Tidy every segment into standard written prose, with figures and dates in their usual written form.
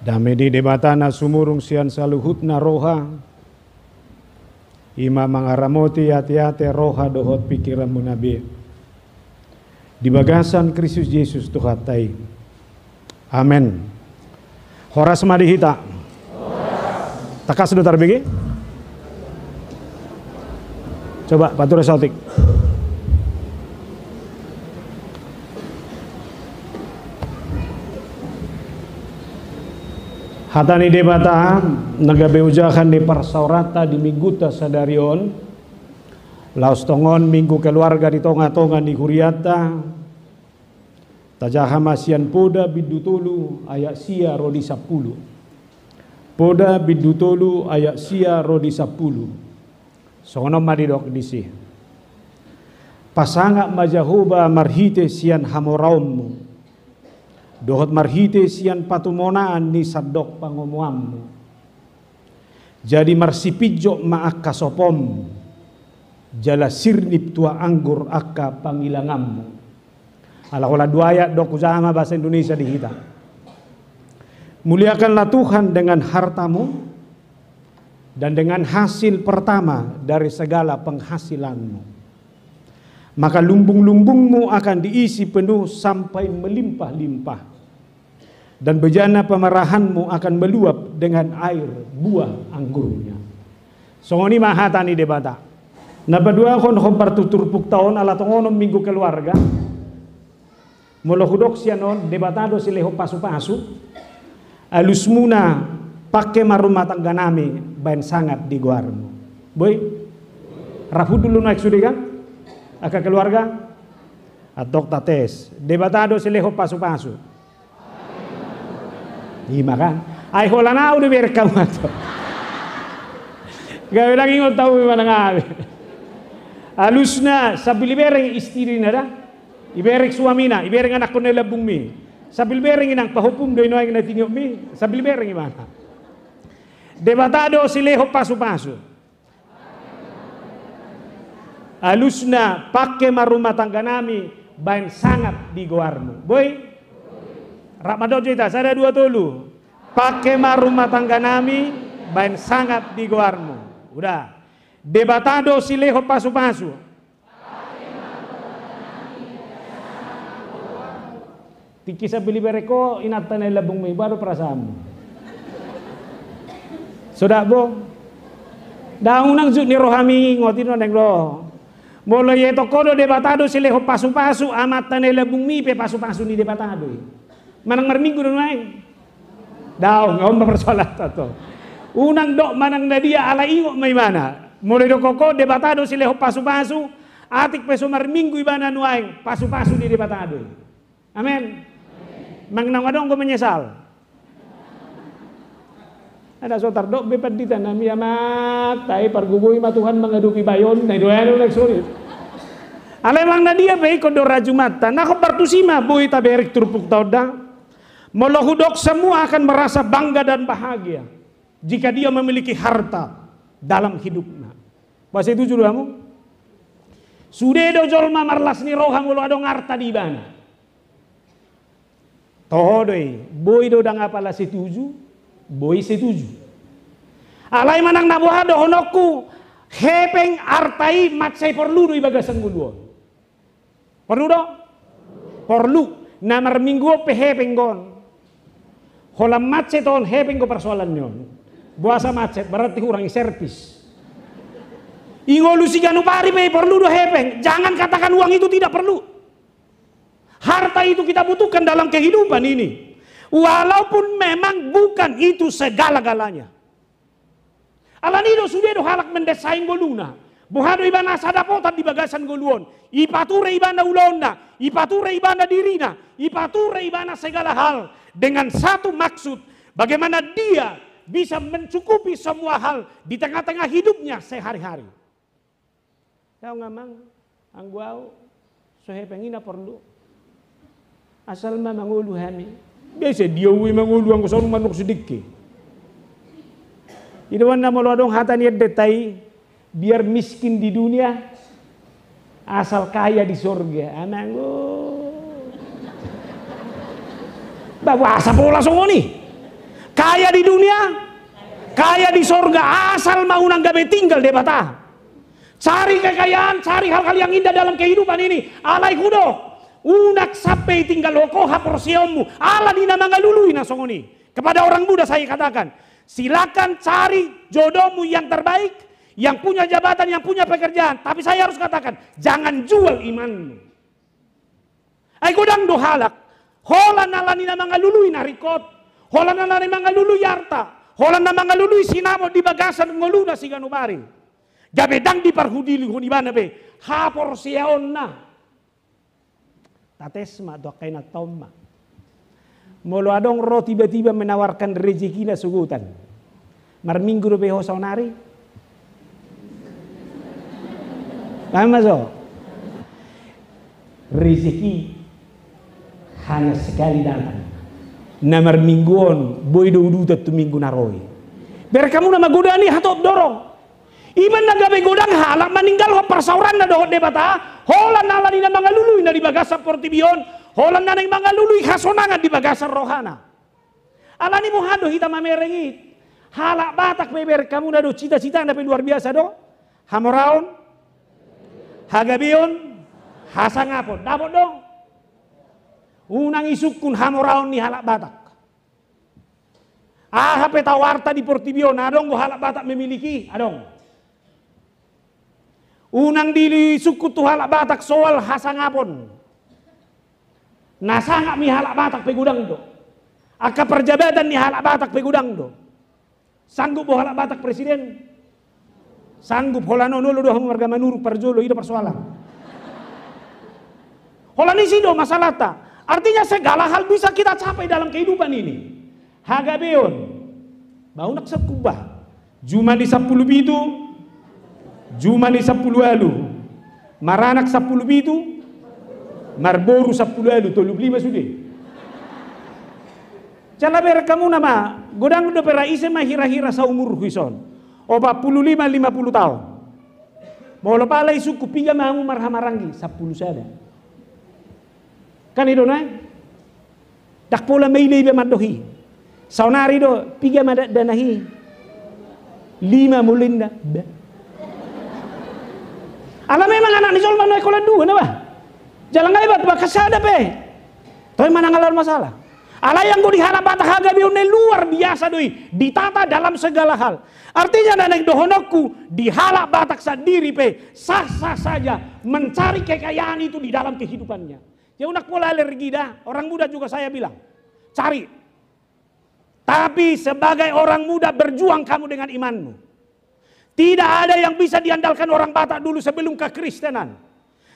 Dame di debatana sumurung sian saluhutna roha. Ima mangaramoti hati-hati roha dohot pikiran munabi. Di bagasan Kristus Yesus Tuhatai. Amin. Horas madihita. Takas sedutar begi. Coba patur saltik. Hatani debata nagabe ujahan di parsaurata di mingguta sadarion laos tongon minggu keluarga di tonga-tonga di huriata tajahama sian poda bidutulu ayak sia rodi 10 poda bidutulu ayak sia rodi 10 songono madidok disi pasanga majahuba marhite sian hamoraummu dohot marhite sian patumonaan ni sadok pangomuammu. Jadi marsipijo maak kasopom. Jala sirnip tua anggur akka pangilangammu. Ala dua ayat dok usama bahasa Indonesia dihita. Muliakanlah Tuhan dengan hartamu dan dengan hasil pertama dari segala penghasilanmu. Maka lumbung-lumbungmu akan diisi penuh sampai melimpah-limpah. Dan bejana pemerahanmu akan meluap dengan air buah anggurnya. Songoni mahatani debata. Nabadua kon hompar tutur puktaon ala tongonom minggu keluarga. Molohudok sianon debatado sileho pasu-pasu. Alusmuna pakai marumah tangga nami bain sangat di guarmu. Boy, rafu dulu naik sudah kan? Aka keluarga atau tates debatado sileho pasu-pasu. Iya kan? Ay holana udah berkam atau. Gawe lagi nggak tahu mana ngawe. Alusna sabil bereng istri nada, iberek suamina, iberek anak ko nila bumi. Sabil bereng inang pahupum do ino ang natinyo mi, sabil bereng imana. Debatado sileho pasu-pasu. Alusna pakai marumah tangga nami bain sangat di goarmu. Boy, Ramadan cerita saya ada 2 tolu. Pakai marumah tangga nami bain sangat di goarmu. Udah. Debatado sileho pasu-pasu. Tiki sa bili bereko inatan na labong may baru perasaanmu. Sudah bo. Daung nang jud ni rohami ngotin no neng roh. Mulai itu kodo debatado sileho pasu-pasu amat tanela bumi pe pasu-pasu ni debatado. Manang marminggu do naik. Daw ngom persoalan to. Unang dok manang na dia ala ingo may mana. Mulai do koko debatado sileho pasu-pasu atik peso marminggu ibana nuaing pasu-pasu ni debatado. Amen. Mangnang adong ko menyesal. Ada sotar dok bepat di tanah mi amat tai pargugoy matuhan mengadupi bayon na doyan ulag sulit. Alemang na dia baik kodo rajumata na ko partusima boy taberik turpuk tauda. Molohudok semua akan merasa bangga dan bahagia jika dia memiliki harta dalam hidupnya. Bahasa itu judulmu. Sudedo jolma marlas ni rohang ulo adong harta di bana. Tohodoi boy do dang apala setuju. Boy setuju. Alay manang nabuhado honokku hepeng artai matsay perlu do ibagasan guluon. Perlu do? Perlu. Namar minggu pe hepeng gon. Holam matsay ton hepeng ko persoalan nyon. Buasa matsay berarti kurang servis. Ingolu si ganu pari pe perlu do hepeng. Jangan katakan uang itu tidak perlu. Harta itu kita butuhkan dalam kehidupan ini. Walaupun memang bukan itu segala-galanya. Alanido sudah do halak mendesain goluna. Buhado ibana sadapotan di bagasan goluon. Ipature ibana ulona. Ipature ibana dirina. Ipature ibana segala hal. Dengan satu maksud. Bagaimana dia bisa mencukupi semua hal di tengah-tengah hidupnya sehari-hari. Kau ngamang. Angguau. Sohepengina perlu. Asal memang ulu hami. Biasa dia mangulu ang kusong manok sedikit. Idawan na malodong hatan yad detai biar miskin di dunia asal kaya di surga. Ananggo. Bawa asa pola songo ni. Kaya di dunia, kaya di sorga, asal mau nang gabe tinggal di bata. Cari kekayaan, cari hal-hal yang indah dalam kehidupan ini. Alai kudo, unak sampai tinggal loko haporsionmu. Ala dina mangalului nasongoni. Kepada orang muda saya katakan, silakan cari jodohmu yang terbaik, yang punya jabatan, yang punya pekerjaan. Tapi saya harus katakan, jangan jual imanmu. Ay godang do halak, hola nalani na mangalului narikot, hola nalani mangalului yarta, hola na mangalului sinamo di bagasan ngoluna si ganubari. Gabedang di parhudili huni bana be, hapor siaon na. Tatesma do kaina tomma. Molo adong ro tiba-tiba menawarkan rezeki na sugutan. Marminggu do be hosaunari. Paham maso? Rezeki hanya sekali datang. Namar mingguon boy do udutat tu minggu naroi. Biar kamu nama godani hatot dorong. Iban nagabe godang halak meninggal ho persauran na dohot debata. Holan nala ni mga luluy na di bagasan portibion. Holan na mga luluy hasonangan di bagasan rohana. Alani mo hado hita mamerengit. Halak batak beber kamu na do cita-cita na luar biasa do. Hamoraon, hagabion, hasangapon. Dapat dong. Unang isukun hamoraon ni halak batak. Hape tawarta di portibion. Adong go halak batak memiliki. Adong. Unang dili suku tu halak batak soal hasangapon. Nasangak mi halak batak pegudang do. Aka perjabatan ni halak batak pegudang do. Sanggup bo halak batak presiden? Sanggup holano nolo do hamu warga manuruk parjolo ida persoalan. Holani sido masalah ta. Artinya segala hal bisa kita capai dalam kehidupan ini. Hagabeon. Bau nak sekubah. Juma di 10 itu. Juma ni 10 alu, maranak 10 bitu, marboru 10 alu, 35 sudah. Cala ber kamu nama, godang do pera ise mah hira-hira sa umur huison. O 45 50 tahun. Mau lepa lai suku piga mamu marhamarangi 10 sada. Kan itu na? Dak pola meile be madohi. Saunari do piga madat danahi. 5 mulinda. Alam memang anak ni Solman no ekolan dua na ba? Jalan ngalibat ba kasada pe. Toy manangalar masalah. Ala yang go diharap bata hagabion luar biasa doi, ditata dalam segala hal. Artinya nanek dohonokku dihalak batak sendiri pe, sah-sah saja mencari kekayaan itu di dalam kehidupannya. Ya unak pola alergi dah, orang muda juga saya bilang, cari. Tapi sebagai orang muda berjuang kamu dengan imanmu. Tidak ada yang bisa diandalkan orang Batak dulu sebelum kekristenan.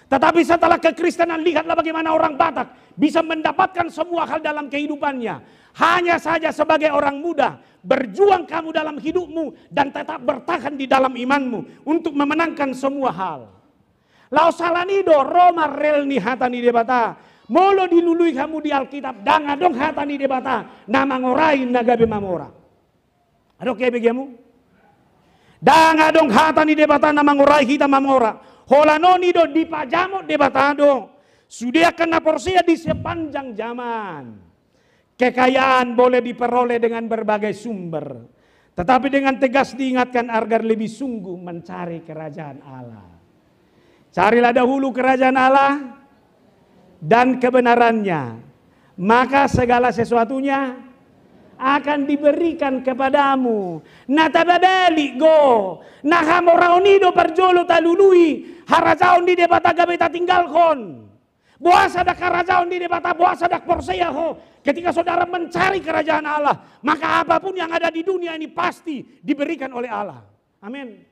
Tetapi setelah kekristenan, lihatlah bagaimana orang Batak bisa mendapatkan semua hal dalam kehidupannya. Hanya saja sebagai orang muda, berjuang kamu dalam hidupmu dan tetap bertahan di dalam imanmu untuk memenangkan semua hal. Lau salanido Roma rel ni hatani debata. Molo dilului kamu di Alkitab, dangadong hatani debata. Nama ngorain nagabe mamora. Adok kaya begiamu? Danga dong hatani debata na mangurai kita mamora. Holanoni do dipajamo debatado. Sudah kena porsia di sepanjang zaman. Kekayaan boleh diperoleh dengan berbagai sumber. Tetapi dengan tegas diingatkan agar lebih sungguh mencari kerajaan Allah. Carilah dahulu kerajaan Allah dan kebenarannya. Maka segala sesuatunya akan diberikan kepadamu. Natababali go. Nahamoraonido perjolo talului. Harajaon di debata gabeta tinggalkon. Buasa dak harajaon di debata buasa dak porseya ho. Ketika saudara mencari kerajaan Allah, maka apapun yang ada di dunia ini pasti diberikan oleh Allah. Amin.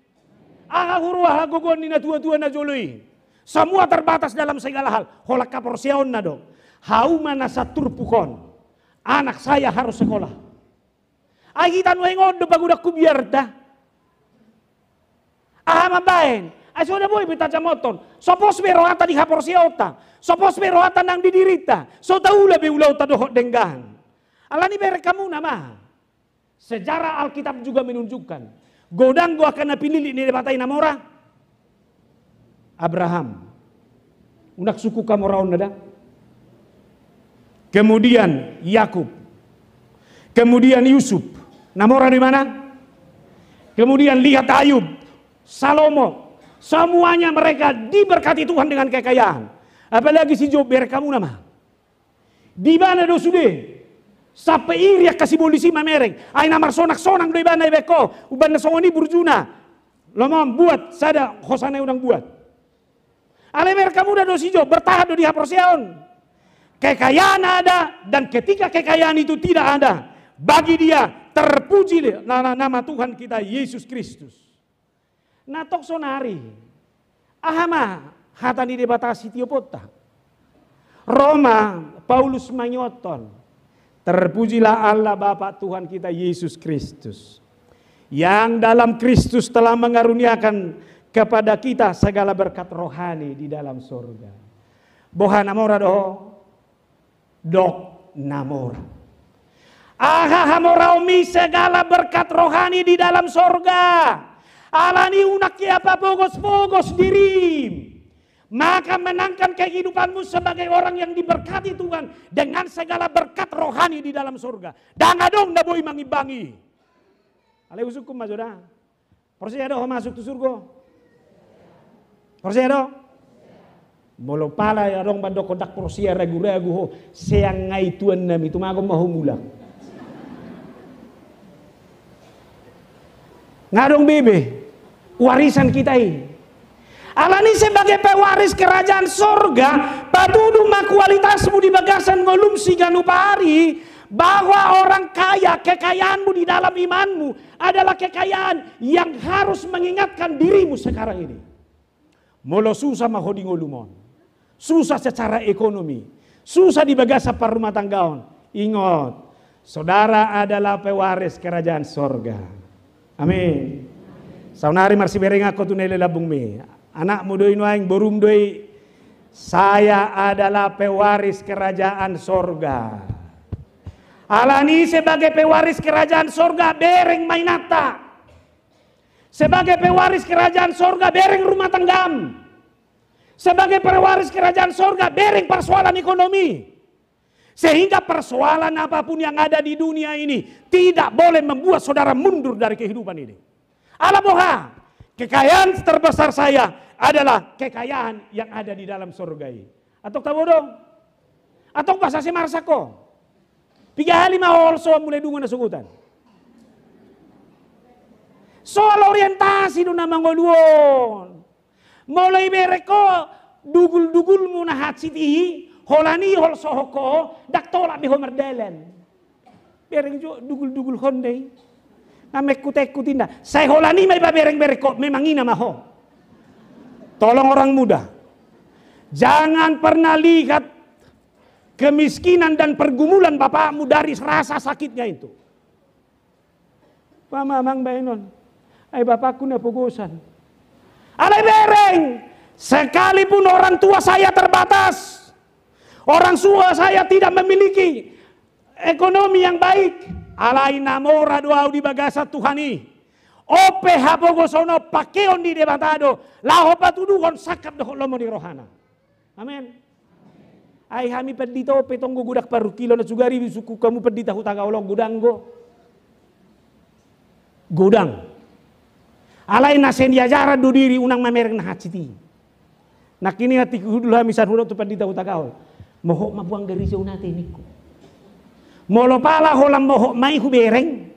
Ahahurwa hagogon ni na tua-tua na joloi. Semua terbatas dalam segala hal. Holak kaporseon na do. Hauma nasaturpukon. Anak saya harus sekolah. Ay kita nuengon do bagudak kubierta. Mabain. Ay sudah boy bita jamoton. Sopos beroata di haporsiota. Sopos beroata nang didirita. So taula be ulau tadohot denggan. Alani bere kamu nama. Sejarah Alkitab juga menunjukkan. Godang gua akan napilih ni debatai namora. Abraham. Unak suku kamu raun nada. Kemudian Yakub. Kemudian Yusuf, Namora di mana? Kemudian lihat Ayub, Salomo, semuanya mereka diberkati Tuhan dengan kekayaan. Apalagi si Job, berkamu nama. Di mana do sudah? Sampai iri kasih polisi mamereng. Ay namar sonak-sonak do ibana ibeko. Uban na songoni burjuna. Lomom buat, sada khosana udang buat. Ale berkamu do si Job, bertahan do di haporseon. Kekayaan ada, dan ketika kekayaan itu tidak ada, bagi dia terpuji nama Tuhan kita Yesus Kristus. Natok sonari. Ahama hatani debatasi tiopota. Roma Paulus manyoton. Terpujilah Allah Bapa Tuhan kita Yesus Kristus. Yang dalam Kristus telah mengaruniakan kepada kita segala berkat rohani di dalam surga. Boha namora dok namora. Aha hamoraumi segala berkat rohani di dalam sorga. Alani unak apa bogos-bogos diri. Maka menangkan kehidupanmu sebagai orang yang diberkati Tuhan dengan segala berkat rohani di dalam surga. Dan adong na boy mangibangi. Ale usukum majoda. Percaya doh masuk ke surga. Percaya doh. Molo pala ya dong bando kodak persia ragu-ragu ho seang ngai tuan nami tu magom mahumulak. Ngadong bebe, warisan kita ini. Alani sebagai pewaris kerajaan sorga, patudu ma kualitasmu di bagasan ngolum siganu pari, bahwa orang kaya, kekayaanmu di dalam imanmu adalah kekayaan yang harus mengingatkan dirimu sekarang ini. Molo susah mahodi ngolumon, susah secara ekonomi, susah di bagasa rumah tanggaon. Ingat, saudara adalah pewaris kerajaan sorga. Amin. Saunari marsi bereng aku tu nele labung me. Anak mudoi nuaing borum doi. Saya adalah pewaris kerajaan sorga. Alani sebagai pewaris kerajaan sorga bereng mainata. Sebagai pewaris kerajaan sorga bereng rumah tanggam. Sebagai pewaris kerajaan sorga bereng persoalan ekonomi. Sehingga persoalan apapun yang ada di dunia ini tidak boleh membuat saudara mundur dari kehidupan ini. Alaboha, kekayaan terbesar saya adalah kekayaan yang ada di dalam surga ini. Atau tahu dong? Atau bahasa si marsako? 3 hari mahal soal mulai dungu na sugutan. Soal orientasi do nama ngoluon. Mulai bereko dugul-dugul muna hatsiti. Holani hol sohoko dak tolak di homer delen. Bereng jo dugul-dugul hondei. Namek kutek kutinda. Saya holani mai ba bereng bereko memang ina maho. Tolong orang muda. Jangan pernah lihat kemiskinan dan pergumulan bapakmu dari rasa sakitnya itu. Pamamang bainon. Ay bapakku na pugusan. Alay bereng. Sekalipun orang tua saya terbatas. Orang tua saya tidak memiliki ekonomi yang baik. Alai namora doa di bagasa Tuhani. Ope habogosono pakeon di debatado. Laho patudukon sakap doh lomo di rohana. Amin. Ay hami pedita ope tonggo gudak paru kilo na sugari suku kamu pedita hutaga olong gudanggo. Gudang. Alai nasen diajara do diri unang mamereng na haciti. Nakini hati kudul hamisan hulo tu pedita hutaga ol. Mohok mabuang dari jauh nate niku. Molo pala holam mohok mai hubereng.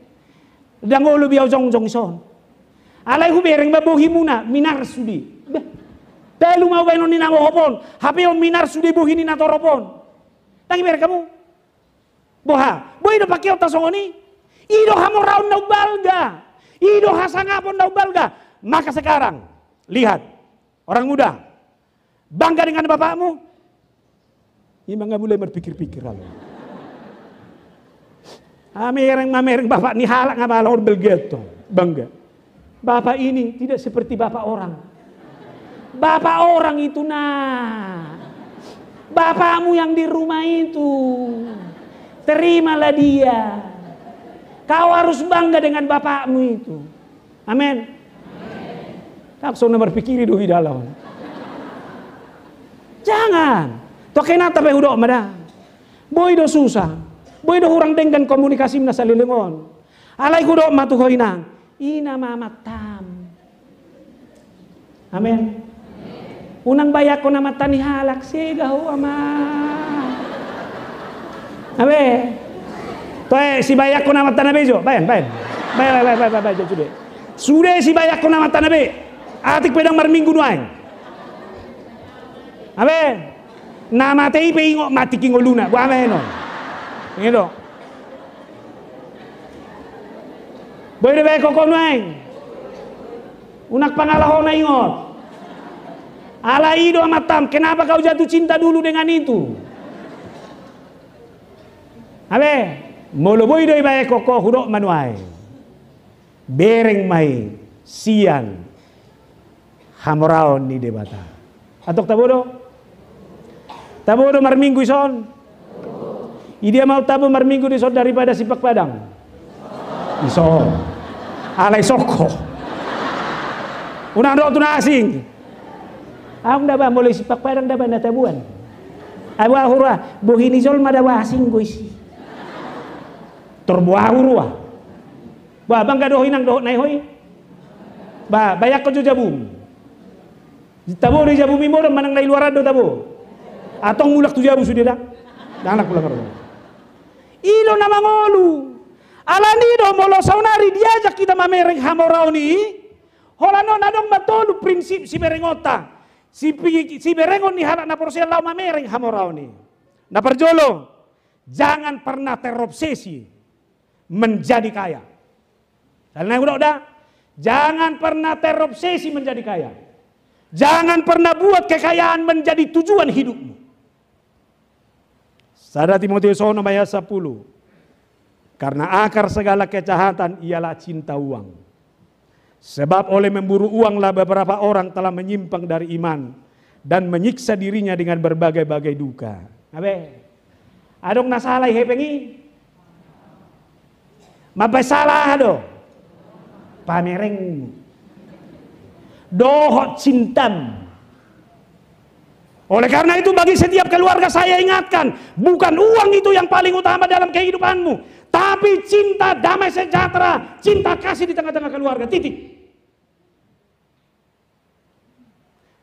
Dan ngolo biau jong son. Alai hubereng babohi muna minar sudi. Dalu mau beno ni namo hopon. Hape on minar sudi bohi ni natoropon. Tangi ber kamu. Boha, boy do pakai otak songoni. Ido hamo raun nau balga. Ido hasangapon nau balga. Maka sekarang lihat orang muda. Bangga dengan bapakmu. Ima nggak boleh berpikir-pikir lalu. Mamereng bapak ni halak nggak malah orang belgeto bangga. Bapak ini tidak seperti bapak orang. Bapak orang itu bapakmu yang di rumah itu terimalah dia. Kau harus bangga dengan bapakmu itu. Amin. Tak usah berpikir di dalam. Jangan. Tokenata pe hudok mada. Boy do susah. Boy do hurang dengan komunikasi na salilingon. Alay ko do matuhoy na. Ina mamatam. Amen. Unang bayak ko na mata ni halak sigaw ama. Amen. Toy si bayak ko na mata na bejo. Bayan. Bayan, sudah. Sudah si bayak ko na mata na be. Atik pedang marminggu nuain. Amen. Na matei pe ingo matiking oluna. Bu amen no. Ngelo. Boy de be ko nuain. Unak pangalahon na ingot. Ala ido amatam, kenapa kau jatuh cinta dulu dengan itu? Abe, molo boy do ibae koko hudok manuai. Bereng mai sian hamoraon ni debata. Atok tabodo? Tabodo marminggu ison. Idia mau tabu marminggu ison daripada sipak padang. Ison. Alai soko. Unang do tu na asing. Aku dah bah mulai sipak padang dah bah natabuan. Abah hurah bohini zol madawa asing goisi. Terbuah hurah. Bah bangga doh inang doh nai hoi. Bah bayak ko jabum. Tabo di jabum imo manang nai luar do tabo. Atong mulak tu jabu sudah dah. Danak pulang karo. Ilo na mangolu. Alani do molo saunari diajak kita mamereng hamorau ni. Holano nadong matolu prinsip si berengota. Si berengon ni halak na porsian lau mamereng hamorau ni. Na perjolo. Jangan pernah terobsesi menjadi kaya. Karena udah. Jangan pernah terobsesi menjadi kaya. Jangan pernah buat kekayaan menjadi tujuan hidupmu. Sada Timotius 1 ayat 10. Karena akar segala kejahatan ialah cinta uang. Sebab oleh memburu uanglah beberapa orang telah menyimpang dari iman dan menyiksa dirinya dengan berbagai-bagai duka. Abe, adong nasalay hepengi, mabay salah do, pamereng, dohot cintam. Oleh karena itu bagi setiap keluarga saya ingatkan, bukan uang itu yang paling utama dalam kehidupanmu. Tapi cinta damai sejahtera, cinta kasih di tengah-tengah keluarga, titik.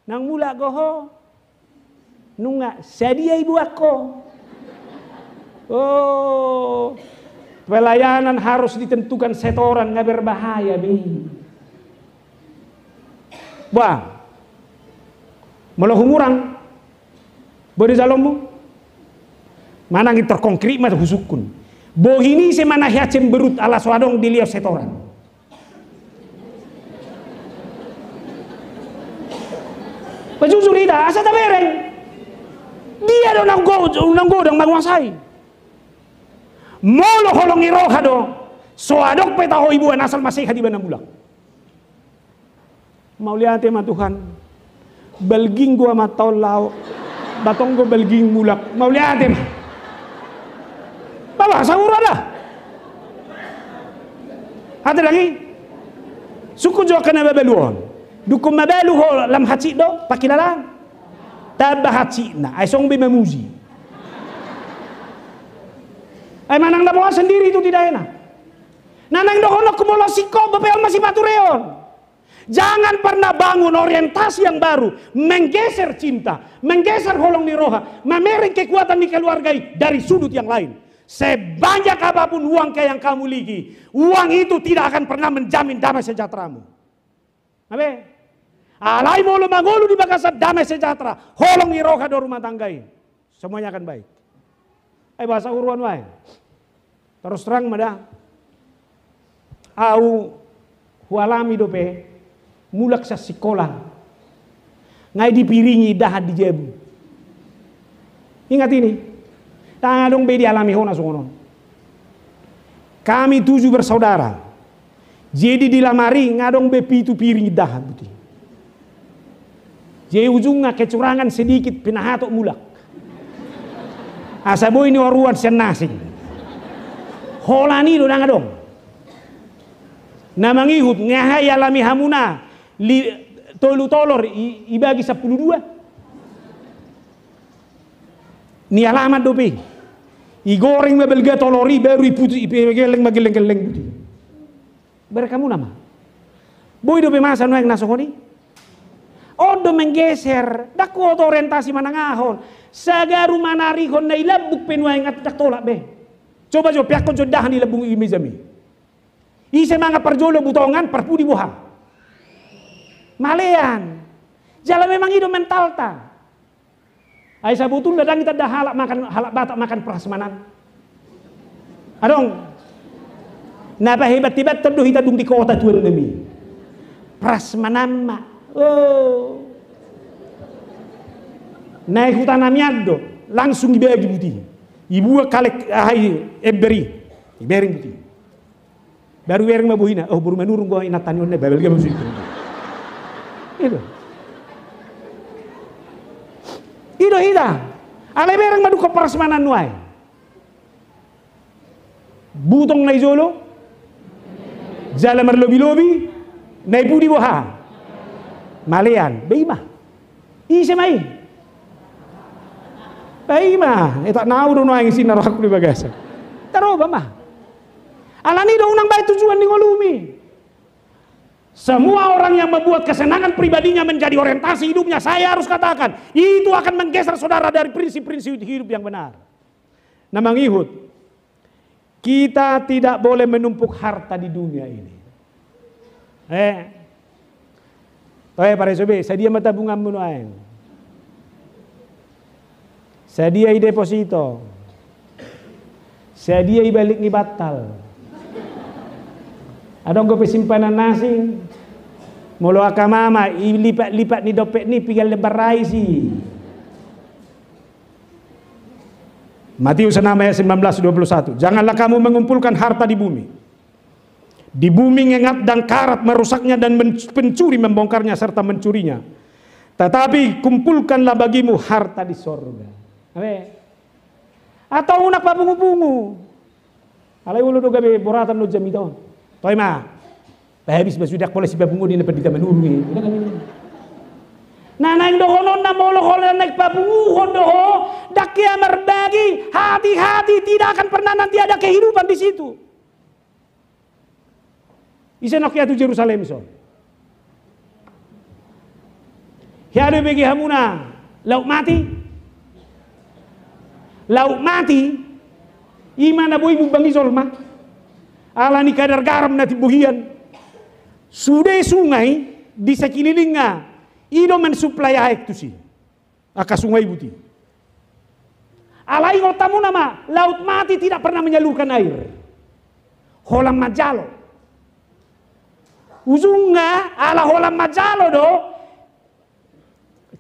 Nang mula goho, nunga sedia ibu aku. Oh, pelayanan harus ditentukan setoran nggak berbahaya bi. Wah, malah humurang, boleh jalommu, mana yang terkonkrit mah husukun. Bohini semana hia cemberut ala swadong dilihat setoran. Bajujur ida asa tabereng. Dia do nang godang menguasai. Molo holong iroha do. Soadok peta ho ibuan asal masih hadi bana bulak. Mau lihat mah Tuhan. Belging gua matau lau. Batong go belging mulak. Mau lihat mah. Bawa sahur ada. Ada lagi. Suku jo kana babeluon. Dukum mabalu ho lam hati do pakilalang. Tabah hati na. Ay song be memuji. Ay manang na bawa sendiri itu tidak enak. Nanang do hono kumolo siko bepeon masih patureon. Jangan pernah bangun orientasi yang baru, menggeser cinta, menggeser holong ni roha, memering kekuatan di keluarga dari sudut yang lain. Sebanyak apapun uang yang kamu miliki, uang itu tidak akan pernah menjamin damai sejahteramu. Abe, alai molo mangolu di Makassar damai sejahtera, holong iroka do rumah tanggai, semuanya akan baik. Bahasa uruan wae. Terus terang mada, au hualami dope, mulak sa sekolah, ngai dipiringi dahat di jebu. Ingat ini. Tangadong bedi alami hona songon. Kami 7 bersaudara. Jadi dilamari ngadong be pitu piring dahan buti. Jadi ujungnya kecurangan sedikit pinahatok mulak. Asa boy ini waruan senasing. Holani do nangadong. Namangihut ngahai alami hamuna tolu tolor ibagi 12. Ni alamat dope. Igoreng mabelga tolori baru iputi ipegeleng mageleng-geleng buti. Berkamu nama. Boy do bemasa no yang nasokoni. Odo menggeser, daku oto orientasi manangahon. Sagaru manarihon na ilabuk penuay nga tak tolak be. Coba piak ko jodahan ilabung imizami. Ise mga parjolo butongan parpudi buha. Malean. Jala memang itu mental ta. Ay sabutun dadang kita dah halak batak makan prasmanan. Adong. Napa hebat-hebat terduh kita dung di kota tuan demi. Prasmanan ma. Oh. Naik hutan amiado langsung dibagi buti. Ibu kalek ahai eberi. Ibering buti. Baru wereng mabuhina. Oh baru menurung gua inatan yonne babel gak itu. Itu hida. Ale bereng madu ke prasmanan nuai. Butong na izolo. Jala marlobi-lobi. Na ipudi boha. Malean. Beima. Ise mai. Beima. Eta nauro nuai ngisi narohaku di bagasan. Taroba mah. Alani do unang baik tujuan di ngolumi. Semua orang yang membuat kesenangan pribadinya menjadi orientasi hidupnya, saya harus katakan, itu akan menggeser saudara dari prinsip-prinsip hidup yang benar. Nah mengihut, kita tidak boleh menumpuk harta di dunia ini. Para sobe, sedia mata bunga munuain. Sedia i deposito. Sedia i balik ni batal. Ada gue pesimpanan nasi, molo akamama, lipat-lipat ni dopet ni pigal lebarai si. Matius 6 ayat 19-21. Janganlah kamu mengumpulkan harta di bumi. Di bumi ngengat dan karat merusaknya dan pencuri membongkarnya serta mencurinya. Tetapi kumpulkanlah bagimu harta di sorga. Atau unak babungu-bungu. Alai ulu do gabe boratan lo jamiton. Toy ma, habis basudak polisi babungu di dapat kita menurungi. Nah naik dohonon na molo holan naik babungu hondoho, dakia berbagi, hati-hati tidak akan pernah nanti ada kehidupan di situ. Isenokia tu Yerusalem so. Hiadu bagi hamuna, lauk mati. Lauk mati, imana boy bubangi solma. Ala ni kadar garam na tibuhian. Sudah sungai di sekelilingnya. Ido mensuplai air tu si. Aka sungai buti. Ala ingot tamu nama. Laut mati tidak pernah menyalurkan air. Holam majalo. Ujungnya ala holam majalo do.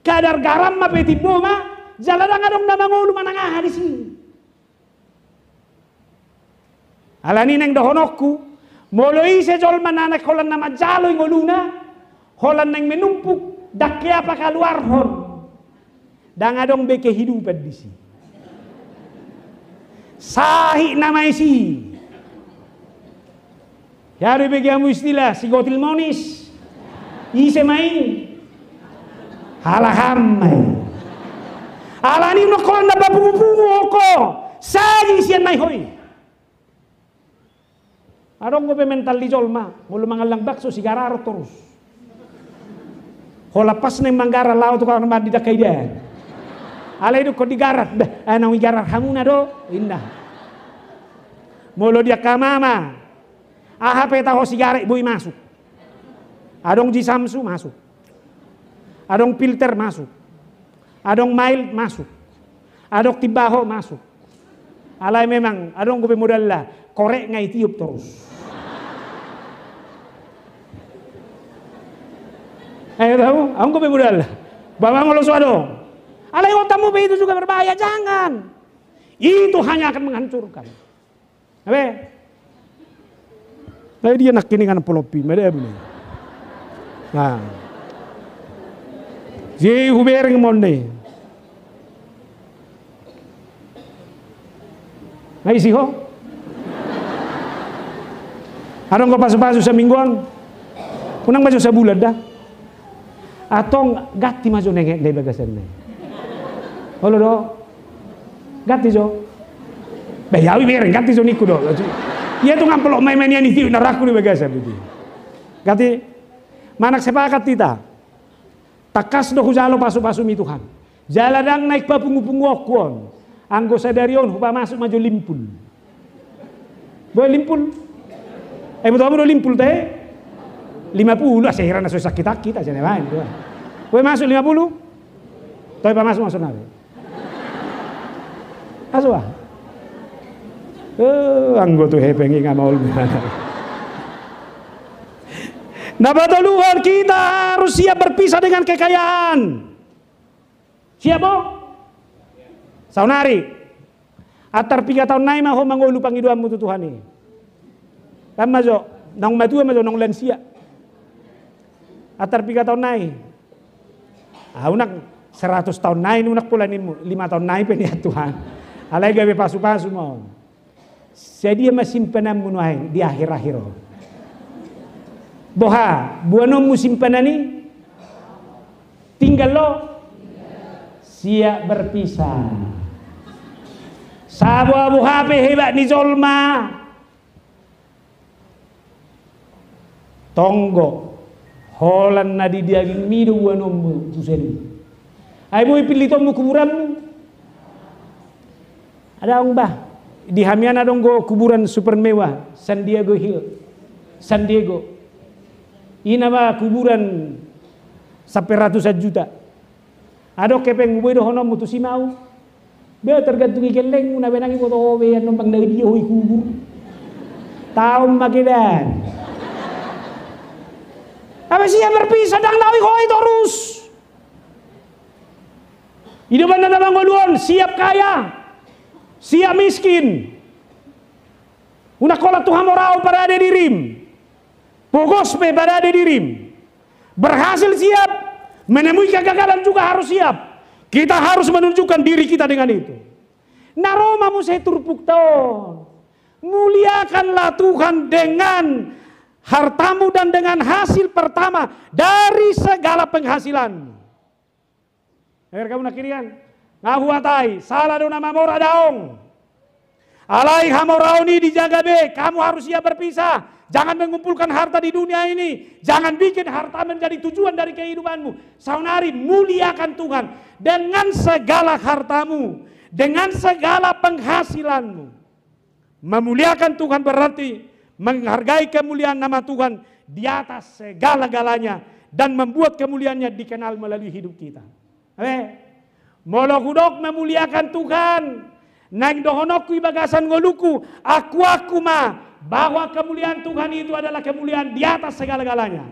Kadar garam ma peti boma. Jaladang adong na mangulu manangah di sini. Alani neng dohonokku, moloi sejol mananak holan nama jalo ngoluna, holan neng menumpuk dakke apa keluar hon, dang adong be kehidupan di sini. Sahi nama isi, yari begi amu istilah sigotil monis, ise main, halahamai. Alani nokolan na babungu oko, saji sian mai hoi. Adong gue mental di jolma, mulu mangalang bakso si gararo terus. Hola pas neng manggara laut kalau nama di dakai dia. Alai itu kok digarat, anang garat hamuna do, indah. Mulu dia kamama, aha peta ho sigara boy masuk. Adong ji samsu masuk. Adong filter masuk. Adong mail masuk. Adong tibaho masuk. Alai memang, adong gue modal lah, korek ngai tiup terus. Ayo tahu, aku kau modal. Bawa ngolos wado. Alai otamu be itu juga berbahaya, jangan. Itu hanya akan menghancurkan. Abe. Tapi dia nak kini kan pelopi, mereka ini. Nah, si hubereng monde. Ngai sih ho. Adong kau pasu-pasu semingguan. Kunang baju sebulan dah. Atau gati maju nengek dari bagasan nih. Halo do, gati jo. Bayawi bereng ganti soniku do. Iya tuh ngampelok main-main yang itu naraku di bagasa begitu. Ganti manak sepakat kita. Takas do hujalo pasu-pasu mi Tuhan. Jaladang naik pa pungu-pungu okuan. Anggo sadarion hupa masuk maju limpul. Boleh limpul. Betul do limpul teh. 50 saya heran susah kita jangan main tuh. Boleh masuk 50. Tapi pa masuk nabe. Masuk ah. Anggo tuh hepengi ngamol. Nah Luar kita harus siap berpisah dengan kekayaan. Siap bo? Saunari. Atar 3 tahun naik mah mangolu pangiduanmu tu Tuhan ini. Kan majo, nang matua majo nang lansia. Atar 3 tahun naik. Unak 100 tahun naik unak pula ni 5 tahun naik penia Tuhan. Alai gawe pasu-pasu mau. Jadi masih simpenan munuai di akhir-akhir. Boha, buano musim panani tinggal lo siap berpisah. Sabo abu HP hebat ni zolma. Tonggo holan nadi diaging mido buano mu tuseni. Ai boy pilih tomu kuburanmu. Ada orang bah di Hamiana dong go kuburan super mewah San Diego Hill. San Diego. Ini nama kuburan sampai ratusan juta. Ada kepeng boy do hono mutusi mau. Be tergantung ikeleng una benangi foto be yang nombang dari dia hoi kubur. Tahu makidan. Apa sih yang berpisah dang nawi hoi terus. Hidupan na bangoluan siap kaya. Siap miskin. Una kola Tuhan morau pada ada dirim. Pogos pe pada ada dirim. Berhasil siap, menemui kegagalan juga harus siap. Kita harus menunjukkan diri kita dengan itu. Naroma mu saya turpuk tahun. Muliakanlah Tuhan dengan hartamu dan dengan hasil pertama dari segala penghasilan. Akhir kamu nak kirian. Ngahuatai, salah do nama mora daong. Alai hamorauni dijaga be, kamu harus siap berpisah. Jangan mengumpulkan harta di dunia ini. Jangan bikin harta menjadi tujuan dari kehidupanmu. Saunari, muliakan Tuhan dengan segala hartamu, dengan segala penghasilanmu. Memuliakan Tuhan berarti menghargai kemuliaan nama Tuhan di atas segala-galanya dan membuat kemuliaannya dikenal melalui hidup kita. Molokudok memuliakan Tuhan. Naik dohonokku ibagasan ngoluku. Aku mah. Bahwa kemuliaan Tuhan itu adalah kemuliaan di atas segala-galanya.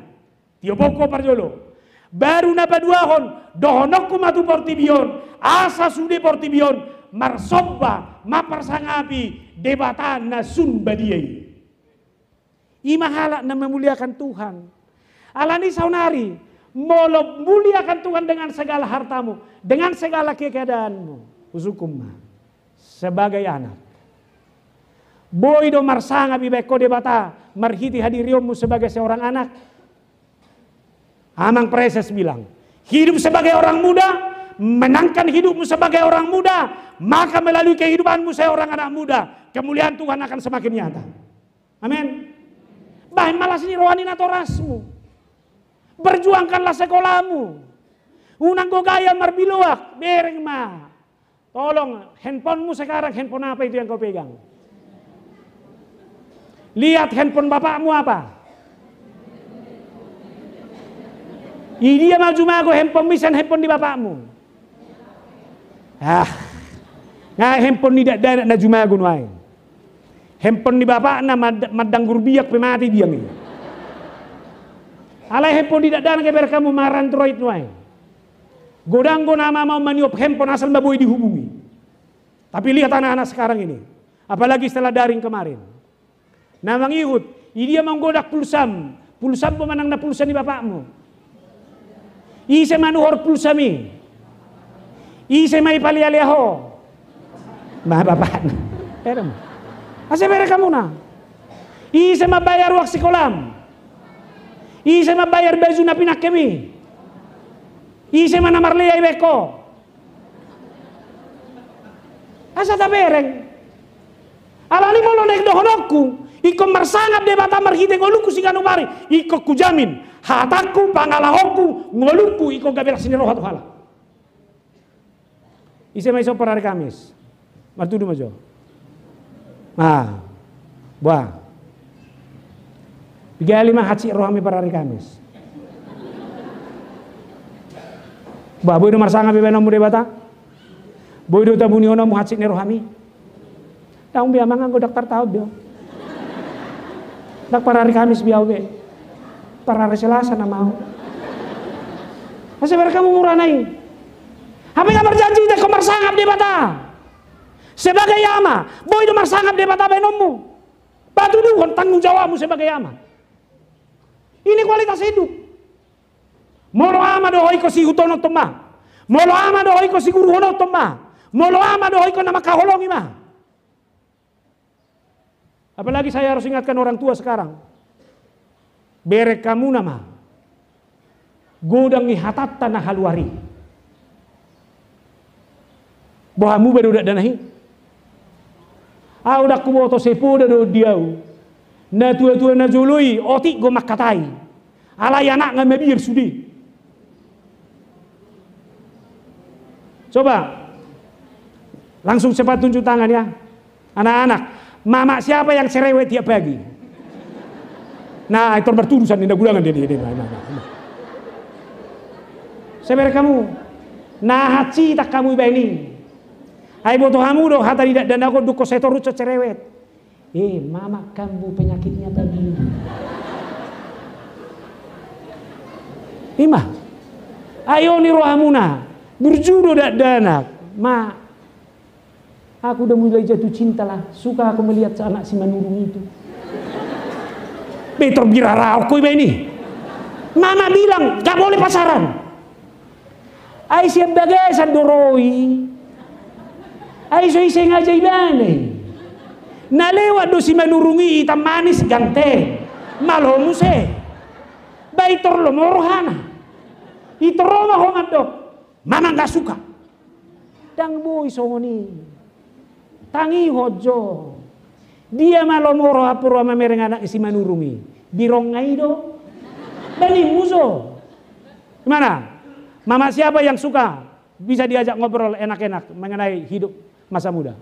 Tioboko parjolo. Baru napa duahon. Dohonokku matu portibion. Asa sude portibion. Marsobba. Maparsangapi. Debatan na sunbadiai. Imahala na memuliakan Tuhan. Alani saunari. Molo muliakan Tuhan dengan segala hartamu. Dengan segala keadaanmu. Usukumma. Sebagai anak. Boy do marsanga bibeko debata marhiti hadiriomu sebagai seorang anak. Amang Preses bilang, hidup sebagai orang muda, menangkan hidupmu sebagai orang muda, maka melalui kehidupanmu seorang anak muda, kemuliaan Tuhan akan semakin nyata. Amin. Bahin malas ini rohani natorasmu. Berjuangkanlah sekolahmu. Unang gogaya marbiluak, bereng mah. Tolong, handphonemu sekarang handphone apa itu yang kau pegang? Lihat handphone bapakmu apa? Ini dia maju handphone misan handphone di bapakmu. Handphone tidak ada na jumago nuai. Handphone di bapak na madang gurbiak pemati biang ini. Alai handphone tidak ada keber kamu maran troit nuai. Godanggo nama mau maniop handphone asal baboy dihubungi. Tapi lihat anak-anak sekarang ini. Apalagi setelah daring kemarin. Namang ihut, dia menggodak pulsam. Pulsam pemenang na pulsa ni bapakmu. Ise manuhor pulsami. Ise may palialeho. Bah bapak na. Pero mo. Asa mereka kamu na. Ise mabayar wak sikolam. Ise mabayar baju na pinakemi. Ise manamarlea ibeko. Asa tabereng. Alani molo naik dohonokku, iko marsangap debata marhite ngoluku siganu mari, iko kujamin hataku pangalahokku ngoluku iko gabela sini roh Tuhala. Ise mai so hari Kamis. Martudu majo. Buah. Tiga lima haji rohami hari Kamis. Buah boy nomor sanga bebena mu debata. Boy do tabuni ono mu haji ne rohami. Tahu biar mangan go dokter tahu dia. Dak hari Kamis biau be. Hari Selasa na mau. Masih kamu murah naik. Apa yang berjanji dek komar sangap debata. Sebagai ama, boy nomor sangap debata benomu. Batu dulu tanggung jawabmu sebagai ama. Ini kualitas hidup. Molo ama dohoi ko si hutono toma. Molo ama dohoi ko si guru hono toma. Molo ama dohoi ko nama kaholongi mah. Apalagi saya harus ingatkan orang tua sekarang. Berek kamu nama. Godangi hatat tanah haluari. Bahamu baru dak danahi. Udah kuboto sepo do diau. Na tua-tua na jului otik go makatai. Alai anak ngamebir sudi. Coba langsung cepat tunjuk tangan ya. Anak-anak, mama siapa yang cerewet tiap pagi? Nah, itu berturusan di gulangan dia. Seber kamu. Nah, haci tak kamu ini. Hai boto hamu do hata tidak dan aku duko setor ruco cerewet. Mama kamu penyakitnya tadi. Ima. Ayo ni rohamuna. Berjudo dak danak. Aku udah mulai jatuh cinta lah. Suka aku melihat anak si Manurung itu. Betor birara aku ini. Mama bilang gak boleh pasaran. Ai siap bagasan doroi. Ay so iseng aja ibane. Nalewat do si Manurungi itam manis ganteng. Malomu se. Baitor lo morohana. Itoroma hongat do. Mama gak suka. Dang boy songoni. Tangi hojo. Dia malo moro apuro ama mereng anak si Manurungi. Birong ngai do. Bani muzo. Gimana? Mama siapa yang suka bisa diajak ngobrol enak-enak mengenai hidup masa muda?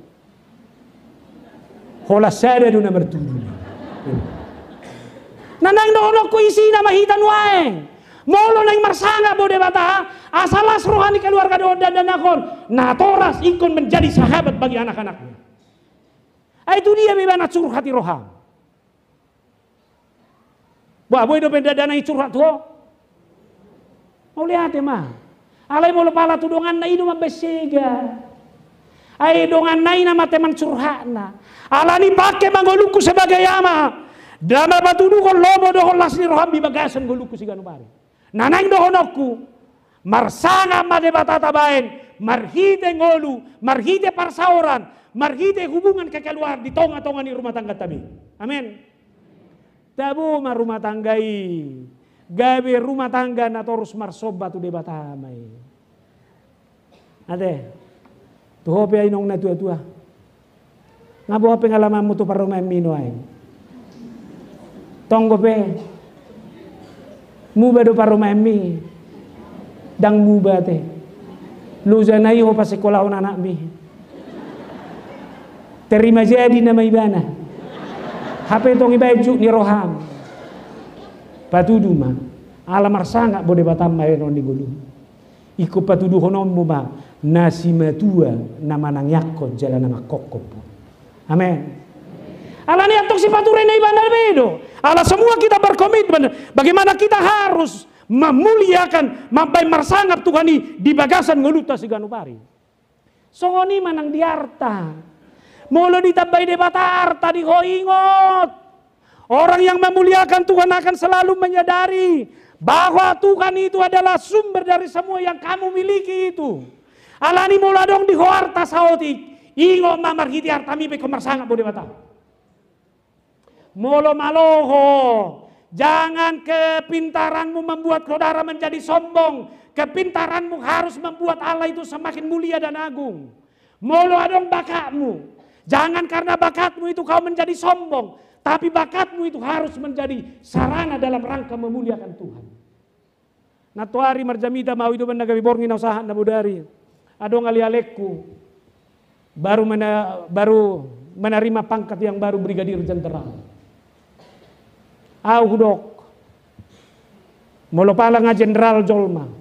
Hola sada do nomor 7. Nanang dono ko isi nama hitan wae. Molo nang marsanga bode bata asalas rohani keluarga do dan akon. Nah toras ikon menjadi sahabat bagi anak-anaknya. Itu dia bebana curhati roham. Wah boy do pendadana curhat tuh. Mau lihat ya mah. Alai molo pala tudongan na inu mabesega. Ai dongan nai nama teman curhatna. Alani pake mangoluku sebagai ama. Dama batudu kon lomo dohon lasni roham di bagasan goluku siganu bari. Nanang dohonokku marsanga made batata baen, marhite ngolu, marhite parsauran, marhite hubungan kekeluar di tonga-tonga ni rumah tangga tabi. Amin. Tabu ma rumah tanggai. Gabe rumah tangga na torus marsoba tu debatamai. Ade. Tu hope ay nong na tua-tua. Ngabo pengalaman mo tu para mino ay. Tonggo pe. Muba do para mi. Dang muba te. Luza na iyo pa sekolah on anak mi. Terima jadi na may bana. Hape tong ibaju ni roham. Patudu ma. Alamar sanga bode batam mayon ni gulu. Iko patudu honom mo ma. Nasi matua nama nang yakon jalan nama kokop. Amin. Ala ni antok si paturen na ibandal bedo. Ala semua kita berkomitmen bagaimana kita harus memuliakan mabay marsangap Tuhani di bagasan nguluta si ganupari. Songoni manang diarta. Molo ditabay debata arta di hoingot. Orang yang memuliakan Tuhan akan selalu menyadari bahwa Tuhan itu adalah sumber dari semua yang kamu miliki itu. Alani mula dong di hoarta saotik. Ingo mamar hiti artami be komarsanga bode bata. Molo maloho. Jangan kepintaranmu membuat saudara menjadi sombong. Kepintaranmu harus membuat Allah itu semakin mulia dan agung. Molo adong bakakmu. Jangan karena bakatmu itu kau menjadi sombong, tapi bakatmu itu harus menjadi sarana dalam rangka memuliakan Tuhan. Nah tuari marjamita mau itu benda gabi borngi na usaha na budari. Adong ali-alekku baru menerima pangkat yang baru brigadir jenderal. Hudok molopala nga jenderal jolma.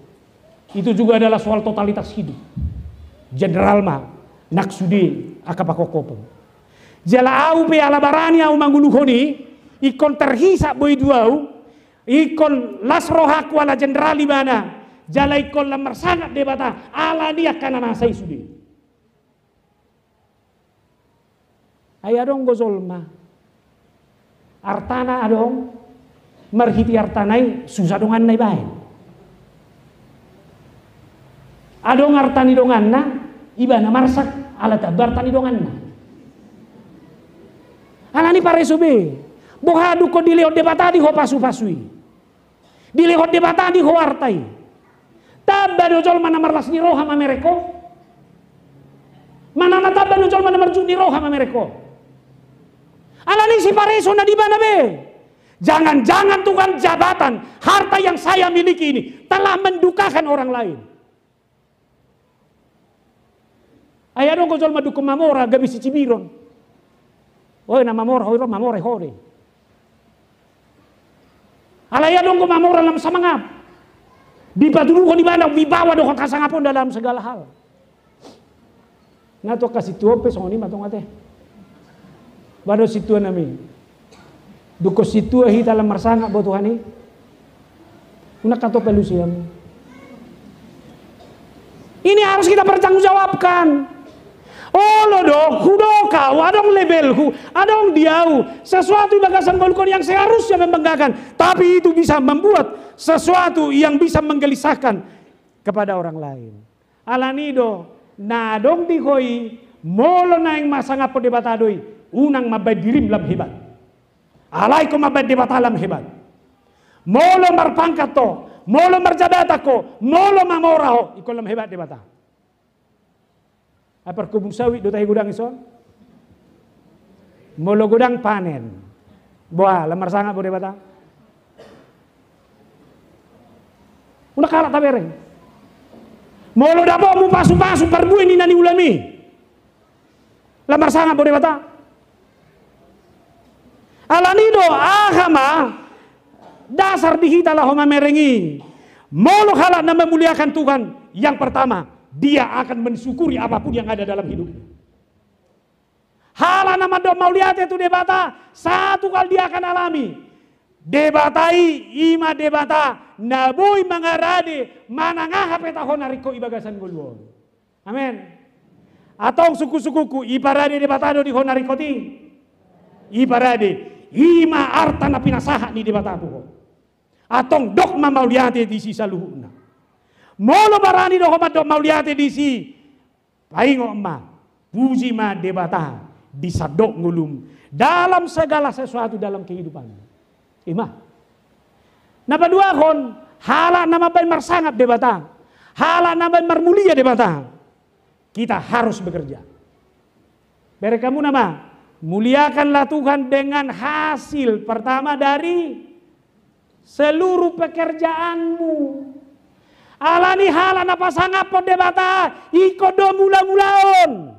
Itu juga adalah soal totalitas hidup. Jenderal mah naksude akapakokopon. Jala au pe alabarani au manguluhoni ikon terhisa boy duau ikon lasrohak wala jenderali mana jala ikon lamar sangat debata ala dia kana nasai sudi. Ayadong gozolma artana adong marhiti artanai susah dongan nai bae. Adong artani donganna ibana marsak ala tabartani donganna. Alani pare sube, bohadu ko dilihot debata di ho pasu-pasui, dilihot debata di ho artai, tabba dojol mana marlas ni roha mamereko, mana tabba dojol mana marju ni roha mamereko. Alani si pare so na di mana be, jangan-jangan Tuhan jabatan, harta yang saya miliki ini telah mendukakan orang lain. Ayah dong kojol madukum mamora gabi si cibiron. Oh na mamora hoi mamora hore. Alaya dong ko mamora dalam samangap. Di patulu ko di mana wibawa do kasangapon dalam segala hal. Nato kasih tuope songoni matong ate. Bado situa nami. Duko situa hita dalam marsanga bo Tuhani. Una kato pelusiam. Ini harus kita pertanggungjawabkan. Oh lodo, hudoka, wadong lebelku, adong diau, sesuatu bagasan golkon yang seharusnya membanggakan, tapi itu bisa membuat sesuatu yang bisa menggelisahkan kepada orang lain. Alanido, nadong dihoi, molo naing masanga po debatadoi, unang mabay dirim lam hebat. Alay ko mabay debatalam hebat. Molo marpangkat to, molo marjabata ko, molo mamoraho, iko lam hebat debata. Apa kubung sawit do tayo gudang ison? Molo gudang panen. Buah lamar sanga bo debata. Una kala tabere. Molo dabo mu pasu-pasu perbuin ni nani ulami. Lamar sanga bo debata. Alanido agama dasar dihita lah homa merengi. Molo kala na memuliakan Tuhan yang pertama. Dia akan mensyukuri apapun yang ada dalam hidupnya. Hala nama do mau lihat itu debata, satu kali dia akan alami. Debatai ima debata, nabui mangarade, manangah petahon nariko ibagasan gulwon. Amin. Atau suku-sukuku iparade debatado di honarikoti. Iparade ima arta na pinasaha ni debata po. Atong dok mau lihat di sisa luhuna. Molo barani do homat do mauliate di si paingo ma puji ma debata disadok ngulum dalam segala sesuatu dalam kehidupan. Ima. Napa dua kon hala nama bain marsangat debata. Hala nama bain marmulia debata. Kita harus bekerja. Berekamu nama muliakanlah Tuhan dengan hasil pertama dari seluruh pekerjaanmu. Alani halan apa sangap po debata ikodo mula-mulaon.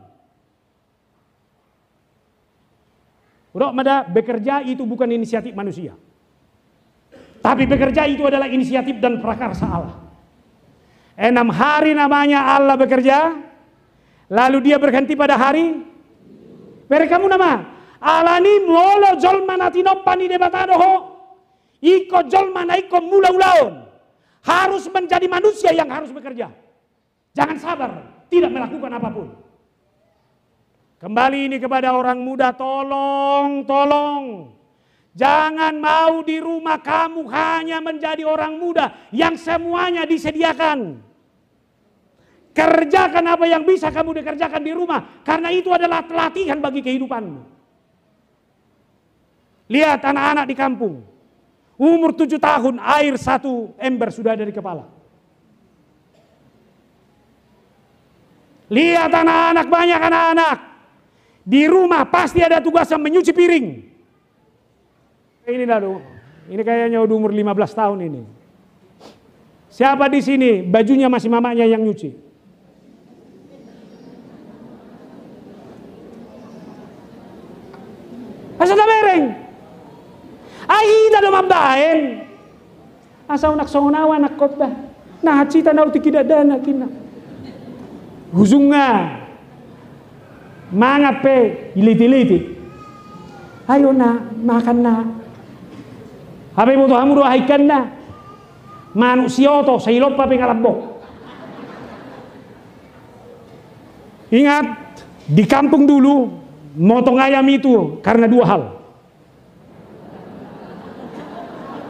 Urok mada bekerja itu bukan inisiatif manusia. Tapi bekerja itu adalah inisiatif dan prakarsa Allah. 6 hari namanya Allah bekerja. Lalu dia berhenti pada hari. Berekamu nama. Alani molo jolma natinopani debatado ho. Iko jolma na iko mula-mulaon. Harus menjadi manusia yang harus bekerja. Jangan sabar, tidak melakukan apapun. Kembali ini kepada orang muda, tolong. Jangan mau di rumah kamu hanya menjadi orang muda yang semuanya disediakan. Kerjakan apa yang bisa kamu dikerjakan di rumah, karena itu adalah latihan bagi kehidupanmu. Lihat anak-anak di kampung. Umur 7 tahun air 1 ember sudah ada di kepala. Lihat anak-anak, banyak anak-anak Di rumah pasti ada tugasnya menyuci piring. Ini dulu, ini kayaknya udah umur 15 tahun ini. Siapa di sini bajunya masih mamanya yang nyuci? Asa na bereng? Ay, ida do mabaen. Asa unak songawa nak kota. Nah, cita na uti kidadana kina. Huzung nga. Mga pe, iliti-liti. Ayo na, makan na. Habi mo to hamuro haikan na. Manusia to, sa ilot pa pingalabok. Ingat, di kampung dulu, motong ayam itu karena dua hal.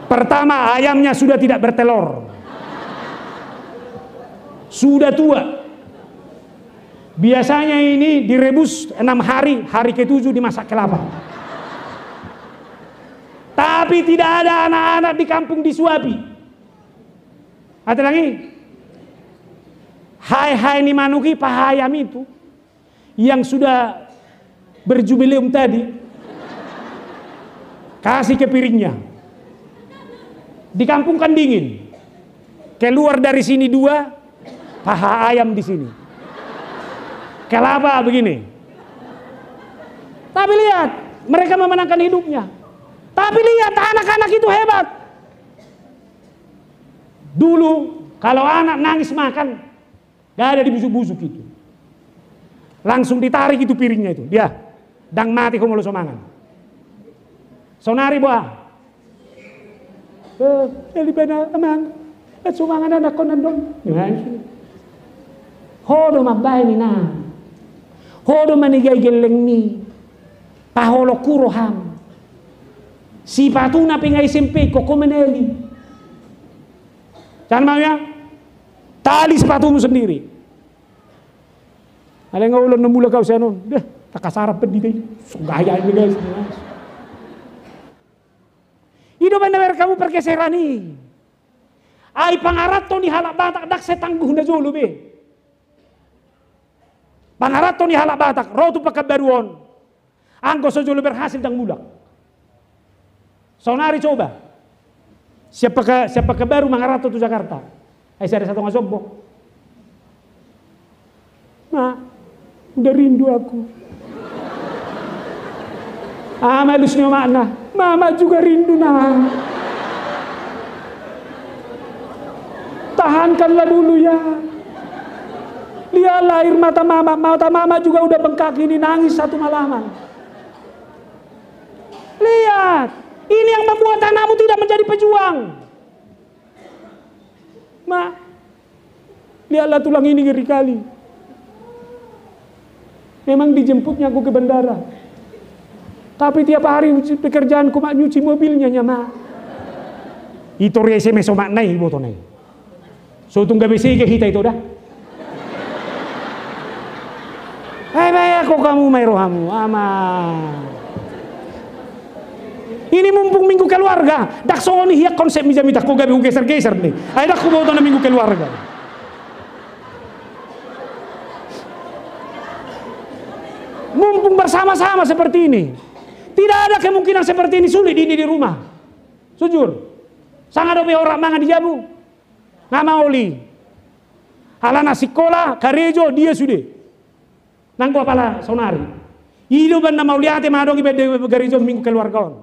Pertama, ayamnya sudah tidak bertelur. Sudah tua. Biasanya ini direbus 6 hari, hari ke-7 dimasak kelapa. Tapi tidak ada anak-anak di kampung disuapi. Ada lagi? Hai ni manuki pahayam itu yang sudah berjubileum tadi kasih ke piringnya. Di kampung kan dingin. Keluar dari sini 2, paha ayam di sini. Kelapa begini. Tapi lihat, mereka memenangkan hidupnya. Tapi lihat anak-anak itu hebat. Dulu kalau anak nangis makan, gak ada dibusuk-busuk itu. Langsung ditarik itu piringnya itu. Dia, dang mati kau mau somangan. Sonari buah. Eli bena amang. Somangan anak kau nandong. Hodo mabay ni na. Hodo manigay geleng mi. Paholo kuroham. Si patuna pingay SMP koko meneli. Jangan mau ya. Tali sepatumu sendiri. Ada yang ngulon nemula kau sianon. Deh, tak kasarap pedih kayak. Gaya ini guys. Hidup benar kamu pergeseran nih. Ai pangarat to ni halak batak dak setangguh na jolo be. Pangarat to ni halak batak rotu pakabaruon. Anggo sojolo berhasil dang mulak. Sonari coba. Siapa ke baru mangarato tu Jakarta. Ai ada satu ngasobbo. Ma, udah rindu aku. Malusnya makna. Mama juga rindu nah. Tahankanlah dulu ya. Lihatlah air mata mama juga udah bengkak ini nangis satu malaman. Lihat, ini yang membuat anakmu tidak menjadi pejuang. Ma, lihatlah tulang ini ngeri kali. Memang dijemputnya aku ke bandara. Tapi tiap hari pekerjaanku mak nyuci mobilnya ma. Itu rese meso maknai botonai. So tunggu besi ke kita itu dah. Hai kok kamu mai rohamu ama. Ini mumpung minggu keluarga, dak soni hiak konsep mijamita ko gabi geser-geser nih. Ai dak ko boto na minggu keluarga. Mumpung bersama-sama seperti ini. Tidak ada kemungkinan seperti ini sulit ini di rumah. Jujur. Sangat dope orang mangan di jamu. Ngama oli. Halana sekolah, karejo dia sudah. Nangko pala sonari. Hidup na mauliate madong ibede garejo minggu keluarga on.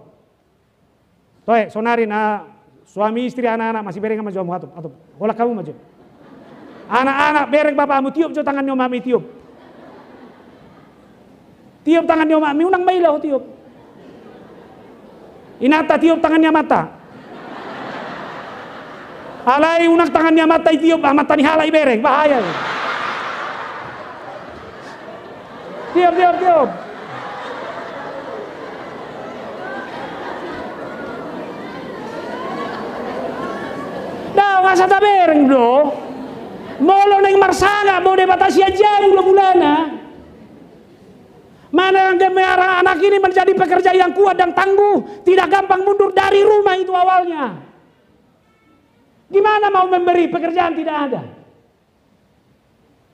Toe sonari na suami istri anak-anak masih bereng sama jamu atau hola kamu maju. Anak-anak bereng bapakmu tiup jo tangannya mami tiup. Tiup tangannya mami unang bailah tiup. Inata tiup tangannya mata. Alai unak tangannya mata tiup mata ni halai bereng bahaya. Tiup. Dah masa tak bereng bro. Molo neng marsanga bode batasi aja bulan-bulana. Mana yang gemerang anak ini menjadi pekerja yang kuat dan tangguh, tidak gampang mundur dari rumah itu awalnya. Gimana mau memberi pekerjaan tidak ada.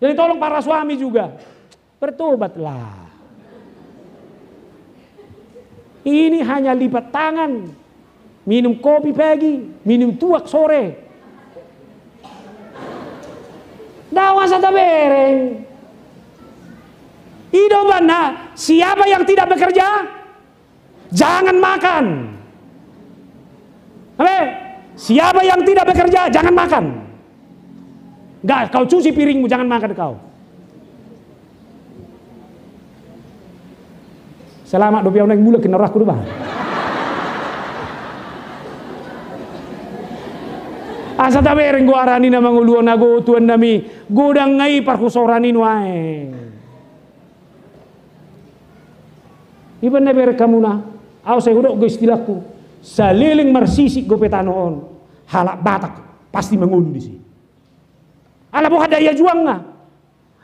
Jadi tolong para suami juga bertobatlah. Ini hanya lipat tangan, minum kopi pagi, minum tuak sore. Dawa sata bereng. Ido bana, siapa yang tidak bekerja, jangan makan. Siapa yang tidak bekerja, jangan makan. Enggak, kau cuci piringmu, jangan makan kau. Selamat dopiau naik mula kena rakku dulu. Asa ta bereng gua arani na manguluan nago tuan nami godang ngai parkusoranin wae. Iban na ber kamuna, aw saya udah go istilahku. Saliling marsisi go petanoon, halak Batak pasti mengunduh di sini. Ala bukan daya juang nggak?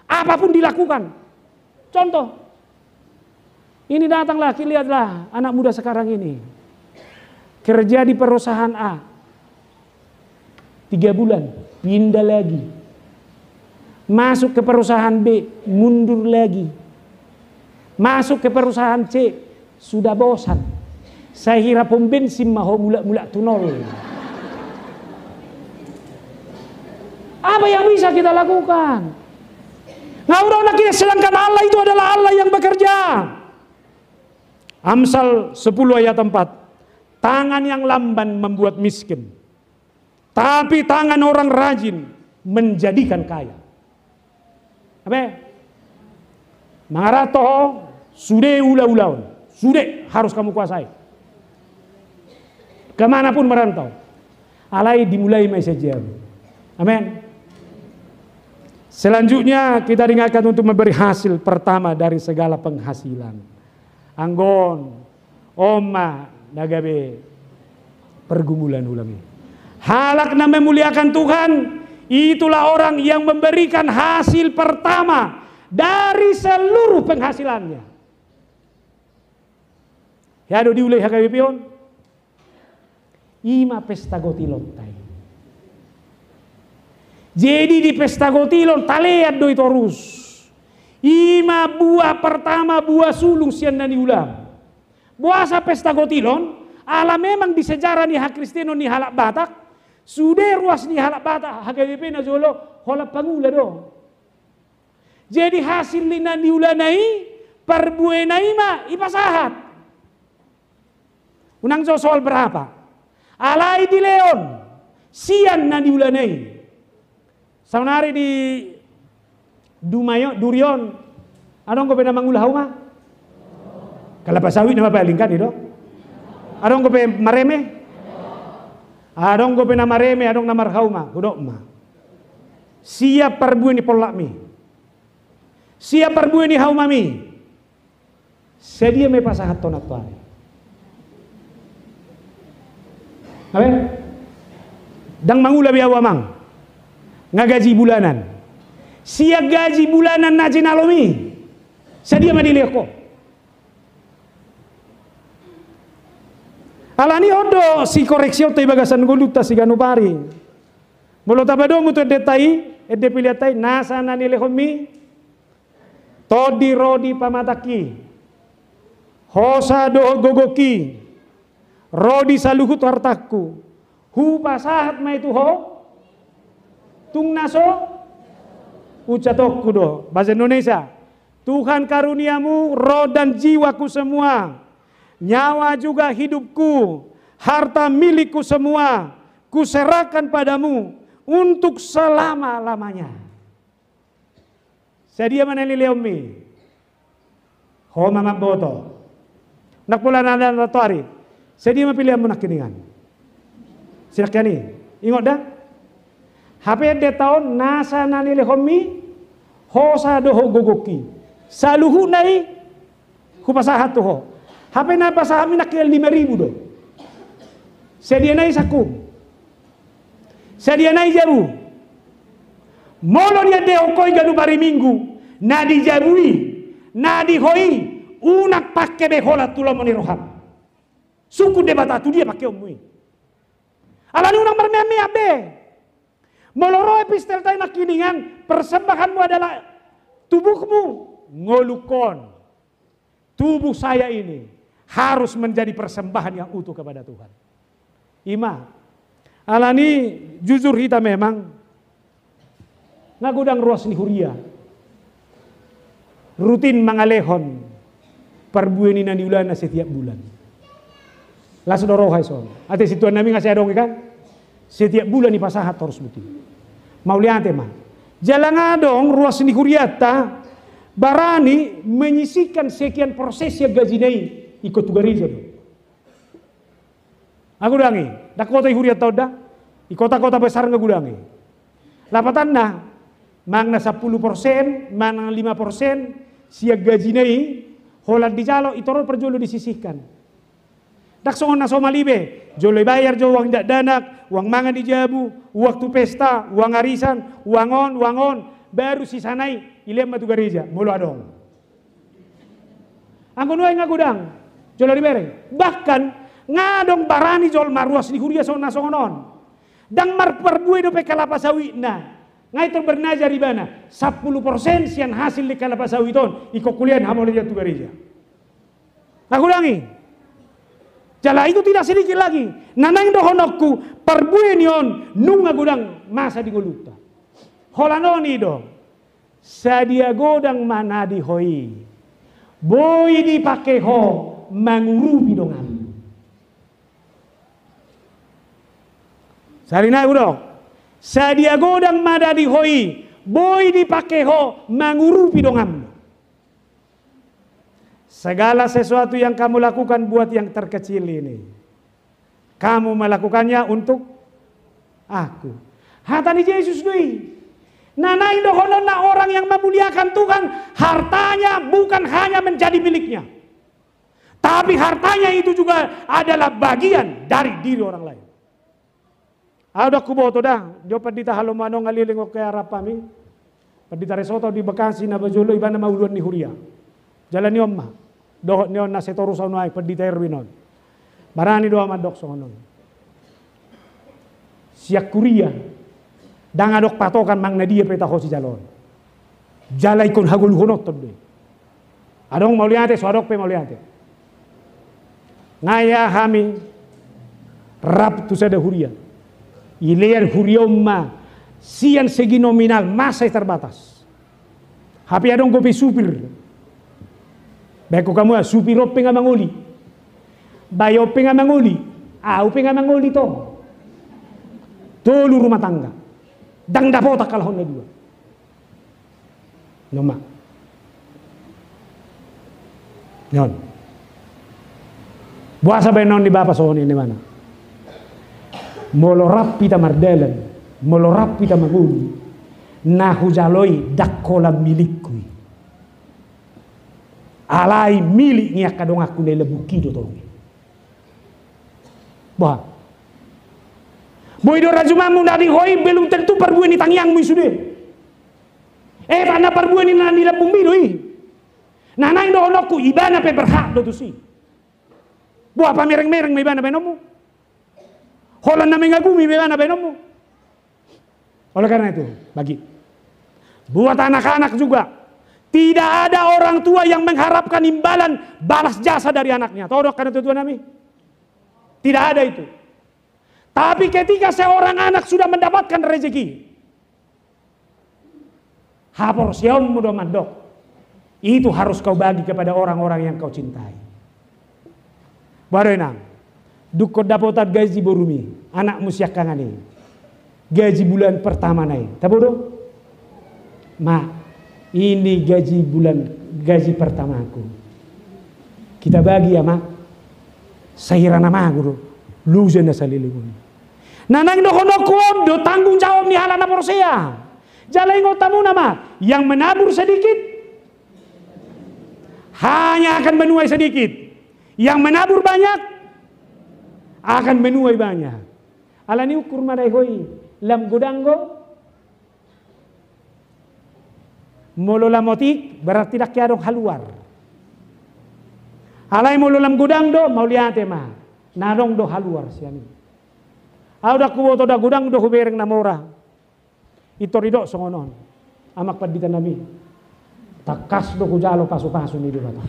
Apapun dilakukan. Contoh. Ini datanglah, lihatlah anak muda sekarang ini. Kerja di perusahaan A. 3 bulan, pindah lagi. Masuk ke perusahaan B, mundur lagi. Masuk ke perusahaan C, sudah bosan. Saya kira pom bensin mau mula-mula tunol. Apa yang bisa kita lakukan? Ngawurau kita, sedangkan Allah itu adalah Allah yang bekerja. Amsal 10 ayat 4. Tangan yang lamban membuat miskin, tapi tangan orang rajin menjadikan kaya. Apa? Mangarato sudah ulah-ulah, sudah harus kamu kuasai. Kemanapun merantau, alai dimulai saja. Amin. Selanjutnya kita diingatkan untuk memberi hasil pertama dari segala penghasilan. Anggon, oma, nagabe, pergumulan ulami. Halak na memuliakan Tuhan, itulah orang yang memberikan hasil pertama dari seluruh penghasilannya. Ya do diulai hakabe pion. Ima pesta gotilon tai. Jadi di pesta gotilon taleat do itu terus. Ima buah pertama buah sulung sian nani ulam. Buasa pesta gotilon, ala memang di sejarah ni hak Kristeno ni halak Batak, sudah ruas ni halak Batak HKBP na jolo hola pangula do. Jadi hasil ni nani ulanai perbuenai ma ipasahat. Unang soal berapa? Alai di Leon, sian nani ulanai. Saunari di Durion, adong ko pena mangulah ma? Kalapa sawit nama palingkan itu. Adong ko pe mareme? Adong ko pena mareme, adong namar hauma, kudok ma. Siap perbuin ni polak mi. Siap perbuin ni hauma mi. Sedia me pasahat tonak tuari. Apa? Dang mangulah biawa mang. Ngagaji bulanan. Siap gaji bulanan na jinalomi. Sedia madilih ko. Alani odo si koreksio tay bagasan guluta si ganupari. Molo tabado mutu detai, pilihatai nasa nanile homi. Todi rodi pamataki. Hosa do gogoki. Rodi saluhut hartaku. Hu pasahat ma itu ho. Tung naso ucatok kudo bahasa Indonesia. Tuhan karuniamu roh dan jiwaku semua, nyawa juga hidupku, harta milikku semua, kuserahkan padamu untuk selama-lamanya. Sedia maneliliomi ho mama boto nak pula nanda natari sedia mapilihan mo nakiningan silakyani ingot dah. HP de tahun nasa nanile homi hosa doho gogoki saluhu nai kupasahat tuho HP na pasahami nakil 5,000 do sedia nai saku sedia nai jabu molo dia deo koi ganu bari minggu na di jabui na di hoi unak pakke be hola tulo moni roham suku debata tu dia pakke omui alani unang marmeme abe. Meloro epistel tay nakiningan persembahanmu adalah tubuhmu ngolukon tubuh saya ini harus menjadi persembahan yang utuh kepada Tuhan. Ima, alani jujur kita memang ngagudang ruas ni huria. Rutin mangalehon perbueni na diulana setiap bulan. Langsung doroh hai son. Ate situan nami ngasih adong kan? Setiap bulan ni pasahat terus buti. Mau lihat mah. Jalan adong ruas ni huriata barani menyisikan sekian proses yang gaji nai ikut tugariza do. Aku udangi, dak kota huriat tau dah. Di kota-kota besar ngagudangi. Lapatan nah mangna 10%, mangna 5% siag gaji nai holan di jalo itoro perjolo disisihkan. Dak songon na somalibe, jolo bayar jo uang danak, uang mangan di jabu, waktu pesta, uang arisan, wangon, baru sisanai ilem matu gereja, mulu adong. Angko nuai ngagudang, jolo dibere. Bahkan ngadong barani jol maruas di huria songon na songonon. Dang mar perbue do pe kalapa sawit na. Ngai to bernajar di bana 10% sian hasil di kalapa sawiton iko kuliah hamole dia tu gereja. Ngagudangi. Jala itu tidak sedikit lagi. Nanang dohonokku perbuenion nunga gudang masa di goluta. Holanoni dong. Sadia godang mana di hoi. Boy dipakai ho mangurupi dongan. Salina dong. Sadia godang mana di hoi. Boy dipakai ho mangurupi dongan. Segala sesuatu yang kamu lakukan buat yang terkecil ini, kamu melakukannya untuk aku. Hatani Yesus dui. Nanai dohonon na orang yang memuliakan Tuhan, hartanya bukan hanya menjadi miliknya, tapi hartanya itu juga adalah bagian dari diri orang lain. Ada kuboto dah, jo pendita halomano ngaliling ke arah pami, pendita resoto di Bekasi na bajolo ibana mauluan ni Huria, jalan ni omma. Doh neon na setoru saunuai pendita Erwinon. Barani doa madok songonon. Siak kuria. Dang adok patokan mang na dia peta hosi jalon. Jalai kon hagul honot todde. Adong mauliate so adok pe mauliate. Ngaya hami rap tu sada huria. Ilear huriomma sian segi nominal masa terbatas. Hapi adong gopi supir. Beko kamu supir ope nga manguli. Bayo ope nga manguli. Ope nga manguli to. Tolu rumah tangga. Dang dapotak kalahon na dua. Noma. Yon. Buasa benon di bapa sohon ini mana. Molorap pita mardalan. Molorap pita manguli. Nahu jaloi dakola milikku. Alai miliknya kadong aku nele bukido tong. Bah. Boido rajumamu dari hoi belum tentu perbueni tangyang mu sude. Pana perbueni na nila bumbidoi. Nanay do honokku ibana pe berhak do tusi. Buah pa mereng-mereng may ibana benomu. Holan na mengagumi may ibana benomu. Oleh karena itu, bagi buat anak-anak juga tidak ada orang tua yang mengharapkan imbalan balas jasa dari anaknya. Tahu karena tujuan kami? Tidak ada itu. Tapi ketika seorang anak sudah mendapatkan rezeki, haporsion mudah mandok, itu harus kau bagi kepada orang-orang yang kau cintai. Baru enam, dukot dapotat gaji borumi, anak musyak kangani, gaji bulan pertama naik. Tahu dong? Ini gaji pertamaku. Kita bagi ya mak. Sahiran nama guru. Luzen na salilingon. Nanang dohonokom do tanggung jawab ni halana porsea. Jalai ngotamu nama. Yang menabur sedikit hanya akan menuai sedikit. Yang menabur banyak akan menuai banyak. Alani ukur madai hoi lam godanggo. Molola motik berarti dak kiadong haluar. Alai mololam gudang do mauliate mah. Nadong do haluar siani. Auda kuboto da gudang do hubereng namora. Ito rido songonon. Amak padita nami. Takas do kujalo pasu-pasu ni dibata.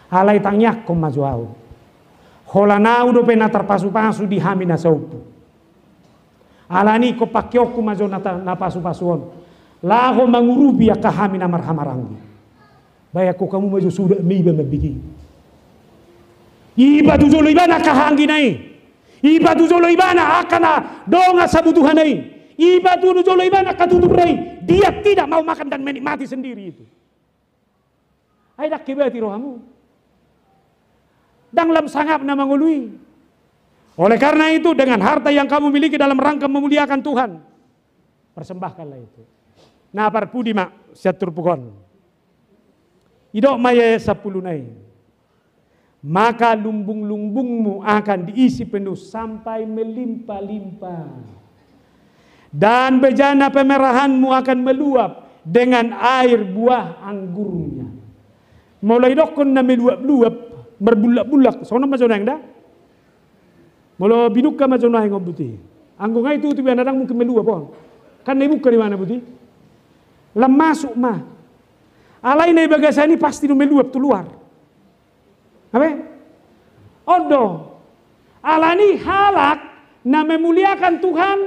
Alai tangyak kom majuau. Holanau do pena terpasu-pasu di hamina saupu. Alani ko pakyoku majo na pasu-pasuon. Laho mangurubi ka hamina marhamarangi. Bayako kamu maju sudah miba mabigi. Iba tu jolo ibana kahangi nai. Iba tu jolo ibana akana donga sabutuhan nai. Iba tu jolo ibana katutup nai. Dia tidak mau makan dan menikmati sendiri itu. Ay dak kibati rohamu. Dan lam sangap na mangului. Oleh karena itu dengan harta yang kamu miliki dalam rangka memuliakan Tuhan, persembahkanlah itu. Nah parpudi mak siatur pukon. Idok maya 10 nai. Maka lumbung-lumbungmu akan diisi penuh sampai melimpah-limpah. Dan bejana pemerahanmu akan meluap dengan air buah anggurnya. Mulai dokon na meluap-luap berbulak-bulak, sono macam nang dah. Mula binuka macam nang ngobuti. Anggo ngai itu tiba nadang mungkin meluap pon. Kan ibu ke di mana buti? Lam masuk mah. Alai nai bagasani pasti no meluap tu luar. Apa? Odo. Alani halak na memuliakan Tuhan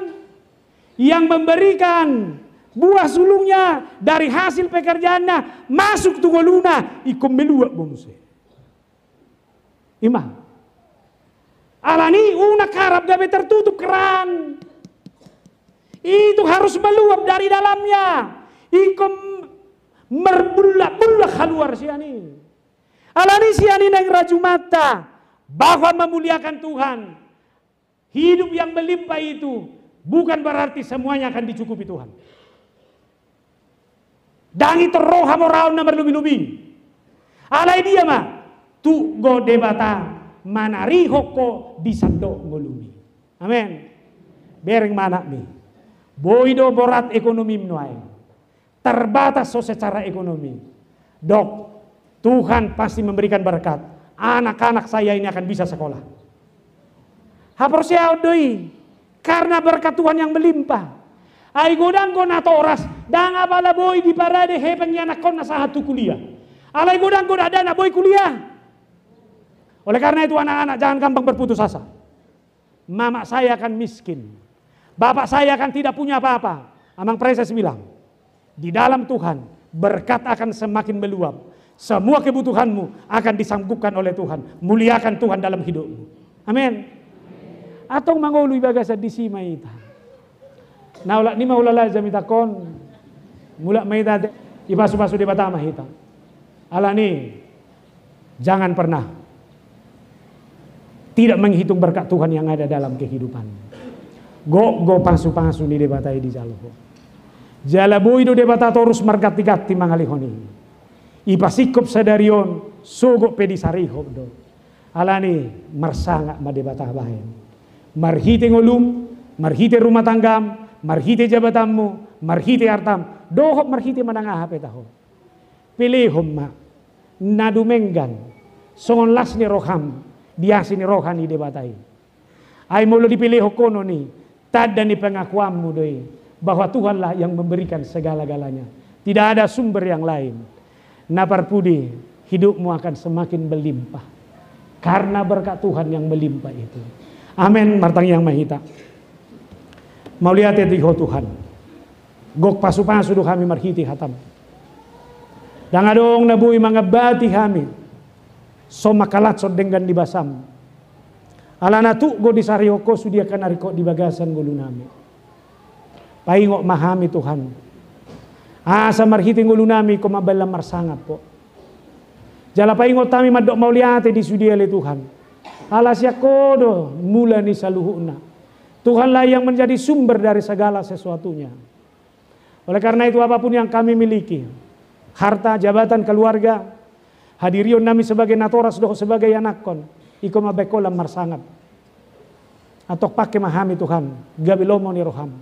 yang memberikan buah sulungnya dari hasil pekerjaannya masuk tu goluna ikom meluap bonuse. Imam. Alani una karab gabe tertutup keran. Itu harus meluap dari dalamnya. Ikom merbulak-bulak keluar siani. Alani siani nang raju mata bahwa memuliakan Tuhan. Hidup yang melimpah itu bukan berarti semuanya akan dicukupi Tuhan. Dan itu roh hamoraun na berlubi-lubi. Alai dia mah tu go debata manari hoko disando ngolumi. Amen. Bereng mana mi. Boido borat ekonomi mnuai. Terbatas so secara ekonomi. Dok, Tuhan pasti memberikan berkat. Anak-anak saya ini akan bisa sekolah. Haporsia doi. Karena berkat Tuhan yang melimpah. Ai godang ko nato oras. Dang abala boy di parade hepeng anak kon na sahatu kuliah. Alai godang ko ada na boy kuliah. Oleh karena itu anak-anak jangan gampang berputus asa. Mama saya akan miskin. Bapak saya akan tidak punya apa-apa. Amang Preses bilang, di dalam Tuhan berkat akan semakin meluap. Semua kebutuhanmu akan disanggupkan oleh Tuhan. Muliakan Tuhan dalam hidupmu. Amin. Atong mangului bagasa disima ita. Naula ni maulala jamita kon. Mula maita ibasu-basu di batama hita. Alani jangan pernah tidak menghitung berkat Tuhan yang ada dalam kehidupan. Go pasu-pasu ni debatai di jaloho. Jalaboi do debata torus margati-gati mangalihoni. Ipasikop sadarion sogo pedisariho do. Alani marsanga madebata bahen. Marhite ngolum, marhite rumah tanggam, marhite jabatanmu, marhite hartam. Dohop marhite manangah petaho. Pilihom ma nadumenggan songon las ni roham. Dia sini rohani debatai. Ai mulu dipilih kono ni, tada ni pengakuanmu doi bahwa Tuhanlah yang memberikan segala-galanya. Tidak ada sumber yang lain. Naparpudi hidupmu akan semakin berlimpah karena berkat Tuhan yang melimpah itu. Amin. Martang yang mahita. Mau lihat ya Tuhan. Gok pasu-pasu do kami marhiti hatam. Dangadong nabui mangabati kami. So makalat so dengan dibasam. Alana tu go di sarioko sudia kanariko di bagasan gulu nami. Paingok mahami Tuhan. Asa marhiti gulu nami ko mabalam marsangap po. Jala paingok tami madok mauliate di sudia le Tuhan. Alasya kodo mula ni saluhuna. Tuhanlah yang menjadi sumber dari segala sesuatunya. Oleh karena itu apapun yang kami miliki, harta, jabatan, keluarga, hadirion nami sebagai natoras doh sebagai anak kon, iko mabekolam marsangap. Atau pakai mahami Tuhan, gabi lomo ni roham.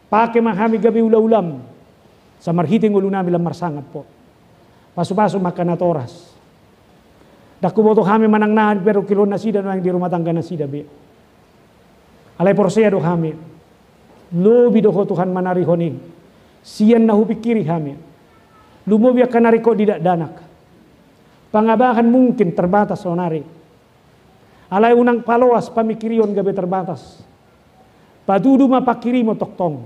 Pakai mahami gabi ula-ulam. Samarhiting ulu nami lam marsangap po. Pasu-pasu makan natoras. Daku boto kami manang nahan pero kilo nasida no yang di rumah tangga nasida be. Alai porsia do kami. Lobi do Tuhan manarihoni. Sian nahu pikiri kami. Lumobi akan nariko didak danak. Pangabahan mungkin terbatas sonari. Alai unang paloas pamikirion gabe terbatas. Patudu mapakiri mo toktong.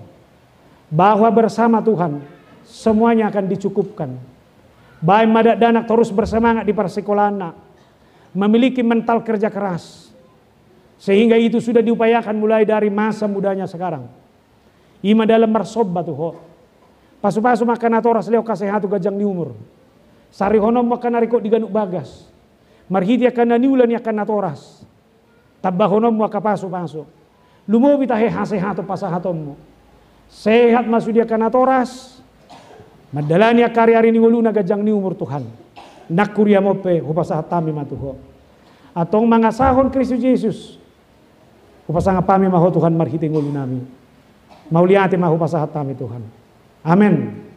Bahwa bersama Tuhan semuanya akan dicukupkan. Baik madak-danak terus bersemangat di persekolahana. Memiliki mental kerja keras. Sehingga itu sudah diupayakan mulai dari masa mudanya sekarang. Ima dalam marsoba tuh. Pasu-pasu makan atoras leo kasehatu gajang di umur. Sari honom makan ariko diganuk bagas. Marhiti akan naniulan akan atoras. Tabah honom maka pasu-pasu. Lumobi tahe hasehatu pasahatommu. Sehat masuk dia akan atoras. Madalani karya ini waluna gajang ni umur Tuhan. Nakuria mope hupasahat tami matuho. Atong mangasahon Kristus Yesus. Hupasanga pami maho Tuhan marhiti ngulu nami. Mauliati mahu pasahat kami Tuhan. Amin.